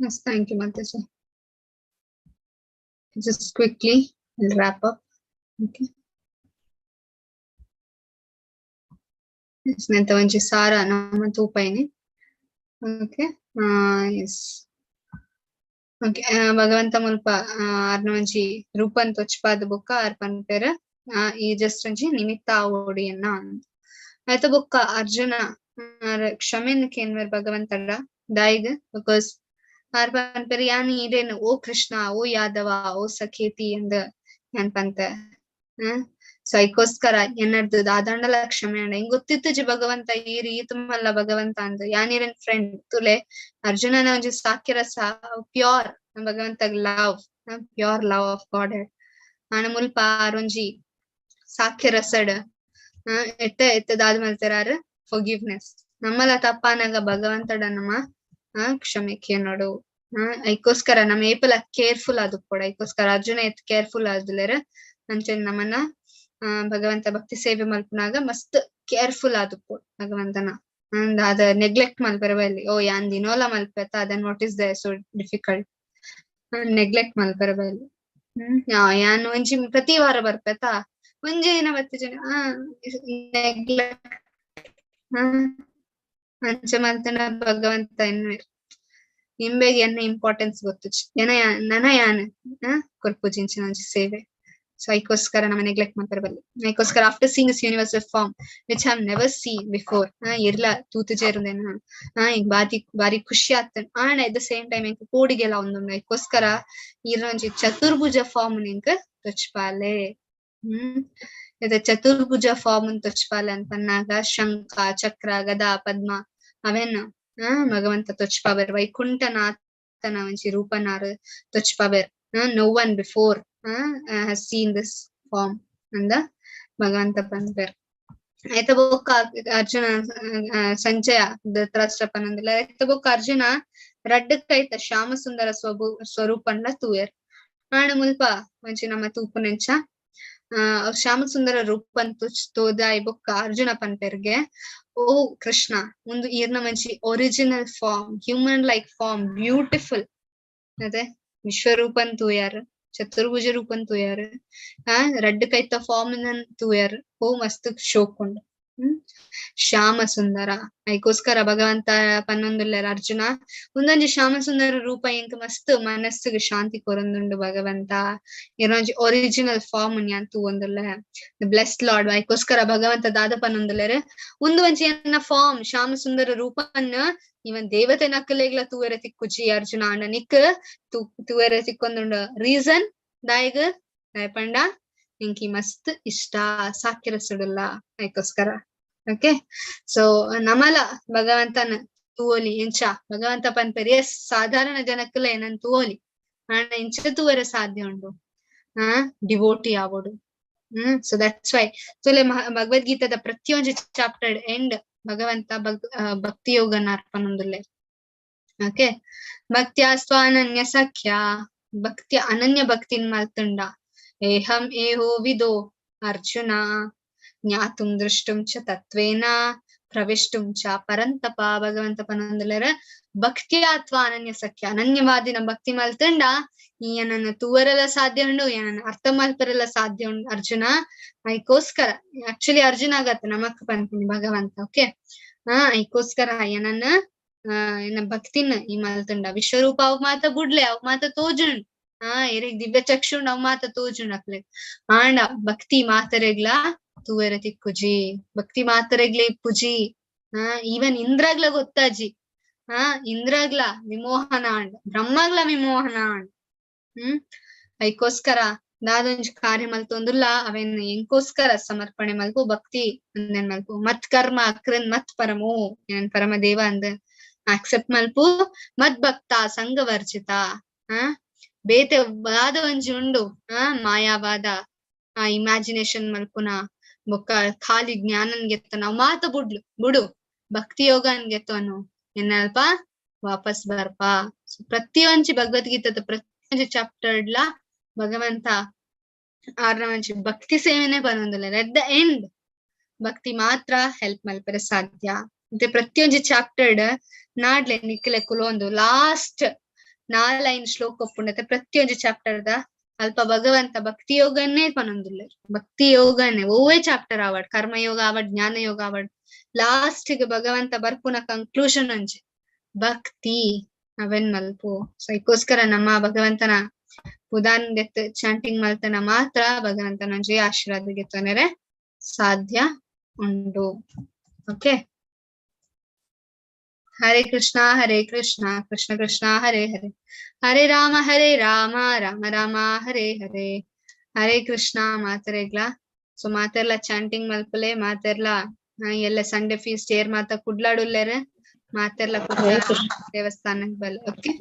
A: Yes, thank you, Mataji. Just quickly, we'll wrap up. Okay. Yes, nenta vanchi sara nama tupaini. Okay. Yes. Okay. Bhagavanta mulpa arna vanchi rupan tochpad book arpan pera. ಈ just ಅಂಚಿ ನಿಮಿತ್ತ ಓಡಿಯನ್ನ ಆಯ್ತ ಬೊಕ್ಕ Arjuna ಕ್ಷಮೆನ್ ಕೇನ್ವರ್ ಭಗವಂತಡ ದಾಯಿಗ್ because R ಪನ್ಪೆರ್ ಯಾನ್ ಇದೇನು ಓ ಕೃಷ್ಣ ಓ ಯಾದವ ಓ ಸಖೇತಿ ಎಂದ ಯಾನ್ ಪಂತೆ ಸೊ ಐಕೋಸ್ಕರ ಎನ್ನಡ್ದು ದಾದಂಡಲ ಕ್ಷಮೆ ಅಂಡ ಹಿಂಗ್ ಗೊತ್ತಿತ್ತು ಜಿ ಭಗವಂತ ಈ ರೀತಿ ಮಲ್ಲ ಭಗವಂತ ಅಂದ್ ಯಾನಿರನ್ ಫ್ರೆಂಡ್ ತುಲೆ ಅರ್ಜುನನ ಒಂಜಿ ಸಾಕ್ಯರಸ ಪ್ಯೂರ್ ಭಗವಂತಗ್ love pure love of God ಆನ ಮುಲ್ಪ ಆರೊಂಜಿ ಸಾಕ್ಯ ರಸಡ್ ಎತ್ತದಾದ್ ಮಲ್ತರಾರು ಫಾರ್ಗಿವ್ನೆಸ್ ನಮ್ಮಲ ತಪ್ಪಾನಾಗ ಭಗವಂತಡ ನಮ್ಮ ಕ್ಷಮೆ ಕೇನೋಡು ಐಕೋಸ್ಕರ ನಮ್ಮ ಏಪಲ ಕೇರ್ಫುಲ್ ಆದ್ ಕೂಡ ಐಕೋಸ್ಕರ ಅರ್ಜುನ ಎತ್ ಕೇರ್ಫುಲ್ ಆದ್ಲೇರ ಅಂಚೆ ನಮ್ಮನ್ನ ಭಗವಂತ ಭಕ್ತಿ ಸೇವೆ ಮಲ್ಪನಾಗ ಮಸ್ತ್ ಕೇರ್ಫುಲ್ ಆದ್ ಭಗವಂತನ ಅದ ನೆಗ್ಲೆಕ್ಟ್ ಮಲ್ಪರಬಲ್ಲಿ ಓ ಯಾನ್ ದಿನೋಲ ಮಲ್ಪೆತ ಅದನ್ what is the so difficult neglect ಮಲ್ಪರಬಲ್ಲಿ ಯಾನ್ ಒಂಜಿ ಪ್ರತಿ ವಾರ ಬರ್ಪೆತ ಒಂಜಿ ದಿನ ಬತ್ತಿ ಜನ ಅಂಚ ಮಲ್ತನ ಭಗವಂತ ನಿಂಬೆಗೆ ಎನ್ನ ಇಂಪಾರ್ಟೆನ್ಸ್ ಗೊತ್ತು ನನ ಯಾನ್ ಕೊರ್ಪುಜಿಂಚಿನ ಒಂಜಿ ಸೇವೆ ಸೊ ಐಕೋಸ್ಕರ ನಮ್ಮ ನೆಗ್ಲೆಕ್ಟ್ ಮಾಡ್ತಿರಬಲ್ಲಿ ಐಕೋಸ್ಕರ after seeing this universal form which have never seen before ಇರ್ಲ ತೂತು ಜೇರುಂದೇನ ಈಗ ಬಾರಿ ಖುಷಿ ಆಗ್ತದೆ and at the same time ಇಂಕ ಕೋಡಿಗೆಲ್ಲ ಒಂದೊಂದು ಐಕೋಸ್ಕರ ಇರೊಂಜಿ ಚತುರ್ಭುಜ ಫಾರ್ಮ್ ನಿಂಕ ತೊಚ್ಪಾಲೆ ಇದು ಚತುರ್ಭುಜ ಫಾರ್ಮ್ ತೊಚ್ಪಾಲೆ ಅಂತನ್ನಾಗ ಶಂಖ ಚಕ್ರ ಗದಾ ಪದ್ಮ ಅವೇನ್ ಭಗವಂತ ತೊಚ್ಪಾಬೇರ್ ವೈಕುಂಠನಾಥನ ಒಂಜಿ ರೂಪನಾರ್ ತೊಚ್ಪಾಬೇರ್ no one before has seen this form and the ಭಗವಂತ ಪಂಪೇರ್ ಐತ ಬೊಕ್ಕ ಅರ್ಜುನ ಸಂಜಯ ಧೃತರಾಷ್ಟ್ರಪನಂದಿಲ್ಲ ಐತ ಬೊಕ್ಕ ಅರ್ಜುನ ರಡ್ಡಕ್ಕೈತ ಶ್ಯಾಮ ಸುಂದರ ಸ್ವರೂಪಂಡ್ಲ ತೂಯರ್ ಆಣ ಮುಲ್ಪ ಒಂಜಿ ನಮ್ಮ ತೂಪುನೆಂಚ ಶ್ಯಾಮ ಸುಂದರ ರೂಪನ್ ತೋದಾಯ್ ಬೊಕ್ಕ ಅರ್ಜುನ ಪನ್ಪೆರ್ಗೆ ಓ ಕೃಷ್ಣ ಒಂದು ಈರ್ನ ಮಂಚಿ original form human like form beautiful ಅದೇ ವಿಶ್ವರೂಪನ್ ತೂಯಾರ್ ಚತುರ್ಭುಜ ರೂಪನ್ ತೂಯಾರ್ ರಡ್ಡ್ ಕೈತ ಫಾರ್ಮ್ ತೂಯಾರ್ ಓ ಮಸ್ತ್ ಶೋಕುಂಡು ಶ್ಯಾಮ ಸುಂದರ ಐಕೋಸ್ಕರ ಭಗವಂತ ಪನ್ನೊಂದುಲ್ಲೆರ್ ಅರ್ಜುನ ಒಂದೊಂಜಿ ಶ್ಯಾಮ ಸುಂದರ ರೂಪ ಇಂಕ ಮಸ್ತ್ ಮನಸ್ಸಿಗೆ ಶಾಂತಿ ಕೊರೊಂದುಂಡು ಭಗವಂತ ಏನೊಂಜಿ ಒರಿಜಿನಲ್ ಫಾರ್ಮ್ ಯಾನ್ ತೂವೊಂದುಲ್ಲೆ ದ ಬ್ಲೆಸ್ಡ್ ಲಾರ್ಡ್ ಐಕೋಸ್ಕರ ಭಗವಂತ ದಾದ ಪನ್ನೊಂದುಲ್ಲೆರ್ ಒಂದು ಒಂಜಿ ಎನ್ನ ಫಾರ್ಮ್ ಶ್ಯಾಮ ಸುಂದರ ರೂಪನ್ನ ಇವನ್ ದೇವತೆ ನಕ್ಕಲೆಗ್ಲ ತೂವೆರ ತಿಕ್ಕುಜಿ ಅರ್ಜುನ ಅಂಡ ನಿಕ್ ತೂವೆರ ತಿಕ್ಕೊಂದುಂಡು ರೀಸನ್ ದಾಯಿಗ್ ದಾಯಪಂಡ ನಿಂಕಿ ಮಸ್ತ್ ಇಷ್ಟ ಸಾಕ್ಯರಸುಡುಲ್ಲ ಐಕೋಸ್ಕರ ಓಕೆ ಸೊ ನಮಲ ಭಗವಂತನ ತೂವೋಲಿ ಇಂಚ ಭಗವಂತ ಪನ್ಪೆರ್ ಎಸ್ ಸಾಧಾರಣ ಜನಕ್ಕಲ ಏನನ್ ತೂವೋಲಿ ಆಂಡ ಇಂಚ ತೂವೆರ ಸಾಧ್ಯ ಉಂಡು ಡಿವೋಟಿ ಆವೋಡು ಸೊ ದಟ್ಸ್ ವೈ ಸೊ ಭಗವದ್ಗೀತಾದ ಪ್ರತಿಯೊಂದು ಚಾಪ್ಟರ್ ಎಂಡ್ ಭಗವಂತ ಭಕ್ತಿ ಯೋಗನ ಅರ್ಪಣೊಂದುಲ್ಲೆ ಓಕೆ ಭಕ್ತ್ಯಾ ಸ್ವಾನನ್ಯ ಸಖ್ಯ ಭಕ್ತಿಯ ಅನನ್ಯ ಭಕ್ತಿನ್ ಮಲ್ತುಂಡ ಏಹಂ ಏಹೋ ವಿದೋ ಅರ್ಜುನ ಜ್ಞಾತುಂ ದೃಷ್ಟುಂ ಚ ತತ್ವೇನ ಪ್ರವಿಷ್ಟುಂ ಚ ಪರಂತಪ ಭಗವಂತ ಪನೊಂದುಲೆರ ಭಕ್ತಿಯ ಅಥವಾ ಅನನ್ಯ ಸಖ್ಯ ಅನನ್ಯವಾದಿನ ಭಕ್ತಿ ಮಲ್ತುಂಡ ಏನನ್ನ ತೂವರೆಲ್ಲ ಸಾಧ್ಯ ಉಂಡು ಏನನ್ನ ಅರ್ಥ ಮಲ್ಪರೆಲ್ಲ ಸಾಧ್ಯ ಉಂಡು ಅರ್ಜುನ ಐಕೋಸ್ಕರ ಆಕ್ಚುಲಿ ಅರ್ಜುನ ಆಗತ್ತ ನಮಕ್ ಪಂತೀನಿ ಭಗವಂತ ಓಕೆ ಐಕೋಸ್ಕರ ಏನನ್ನ ಏನ ಭಕ್ತಿನ ಈ ಮಲ್ತುಂಡ ವಿಶ್ವರೂಪ ಅವ್ ಮಾತ ಬುಡ್ಲೆ ಅವ್ ಮಾತ ತೋಜುಂಡ್ ಎರಿಗ್ ದಿವ್ಯ ಚಕ್ಷುಂಡ್ ಅವ್ ಮಾತ ತೋಜುಂಡ್ ಅಕ್ಲೆ ಆಂಡ ಭಕ್ತಿ ಮಾತರೆಗ್ಲ ತೂವೆರ ತಿಕ್ಕುಜಿ ಭಕ್ತಿ ಮಾತರೆಗ್ಲೆ ಪುಜಿ ಈವನ್ ಇಂದ್ರಾಗ್ಲ ಗೊತ್ತಾಜಿ ಇಂದ್ರಾಗ್ಲ ವಿಮೋಹನ ಅಂಡ್ ಬ್ರಹ್ಮಗ್ಲ ವಿಮೋಹನ ಅಂಡ್ ಐಕೋಸ್ಕರ ದಾದೊಂಜಿ ಕಾರ್ಯ ಮಲ್ತೊಂದುಲ್ಲ ಅವೇನ್ ಎಂಕೋಸ್ಕರ ಸಮರ್ಪಣೆ ಮಲ್ಪು ಭಕ್ತಿ ಅಂದೆನ್ ಮಲ್ಪು ಮತ್ ಕರ್ಮ ಅಕ್ರನ್ ಮತ್ ಪರಮೋ ಏನ್ ಪರಮ ದೇವ ಅಂದ ಆಕ್ಸೆಪ್ಟ್ ಮಲ್ಪು ಮತ್ ಭಕ್ತ ಸಂಘವರ್ಜಿತ ಬೇತೆ ಬಾದ ಒಂಜಿ ಉಂಡು ಮಾಯಾವಾದ ಇಮ್ಯಾಜಿನೇಷನ್ ಮಲ್ಪುನ ಬೊಕ್ಕ ಖಾಲಿ ಜ್ಞಾನನ್ ಗೆತ್ತ ನಾವ್ ಮಾತ ಬುಡು ಭಕ್ತಿ ಯೋಗನ್ ಗೆತ್ತವನು ಎನ್ನಲ್ಪ ವಾಪಸ್ ಬರ್ಪ ಪ್ರತಿಯೊಂಜಿ ಭಗವದ್ಗೀತದ ಪ್ರತಿಯೊಂಜಿ ಚಾಪ್ಟರ್ಡ್ಲ ಭಗವಂತ ಆರ್ನ ಒಂಜಿ ಭಕ್ತಿ ಸೇವೆನೆ ಬನ್ನೊಂದುಲ್ಲ ಎಟ್ ದ ಎಂಡ್ ಭಕ್ತಿ ಮಾತ್ರ ಹೆಲ್ಪ್ ಮಲ್ಪರೆ ಸಾಧ್ಯ ಮತ್ತೆ ಪ್ರತಿಯೊಂಜಿ ಚಾಪ್ಟರ್ಡ್ ನಾಡ್ಲೆ ನಿಕ್ಲೆ ಕುಲೊಂದು ಲಾಸ್ಟ್ ನಾಲೈನ್ ಶ್ಲೋಕ ಒಪ್ಪುಂಡತೆ ಪ್ರತಿಯೊಂಜಿ ಚಾಪ್ಟರ್ ದ ಅಲ್ಪ ಭಗವಂತ ಭಕ್ತಿ ಯೋಗನ್ನೇ ಪನೊಂದುಲ್ಲೆ ಭಕ್ತಿ ಯೋಗನ್ನೇ ಓವೇ ಚಾಪ್ಟರ್ ಆವಡ್ ಕರ್ಮಯೋಗ ಆವಡ್ ಜ್ಞಾನ ಯೋಗ ಆವಡ್ ಲಾಸ್ಟ್ ಗೆ ಭಗವಂತ ಬರ್ಪುನ ಕನ್ಕ್ಲೂಷನ್ ಅಂಚೆ ಭಕ್ತಿ ಅವೆನ್ ಮಲ್ಪು ಸೊ ಇದಕ್ಕೋಸ್ಕರ ನಮ್ಮ ಭಗವಂತನ ಉದಾನ್ ಗೆತ್ ಚಾಂಟಿಂಗ್ ಮಲ್ತನ ಮಾತ್ರ ಭಗವಂತನ ಜಯ ಆಶೀರ್ವಾದ ಗೆತ್ತನೆರೆ ಸಾಧ್ಯ ಉಂಡು. ಓಕೆ, ಹರೇ ಕೃಷ್ಣ ಕೃಷ್ಣ ಕೃಷ್ಣ ಹರೇ ಹರೇ, ಹರೇ ರಾಮ ರಾಮ ರಾಮ ಹರೇ ಹರೇ. ಹರೇ ಕೃಷ್ಣ ಮಾತರೆಗ್ಲ ಸೊ ಮಾತೆರ್ಲ ಚಾಂಟಿಂಗ್ ಮಲ್ಪಲೆ ಮಾತೆರ್ಲ ಎಲ್ಲ ಸಂಡೇ ಫೀಸ್ಟ್ ಏರ್ ಮಾತ ಕುಡ್ಲಾಡುಲ್ಲೆರೆ ಮಾತೆರ್ಲ ದೇವಸ್ಥಾನಕ್ ಬಲ್. ಓಕೆ.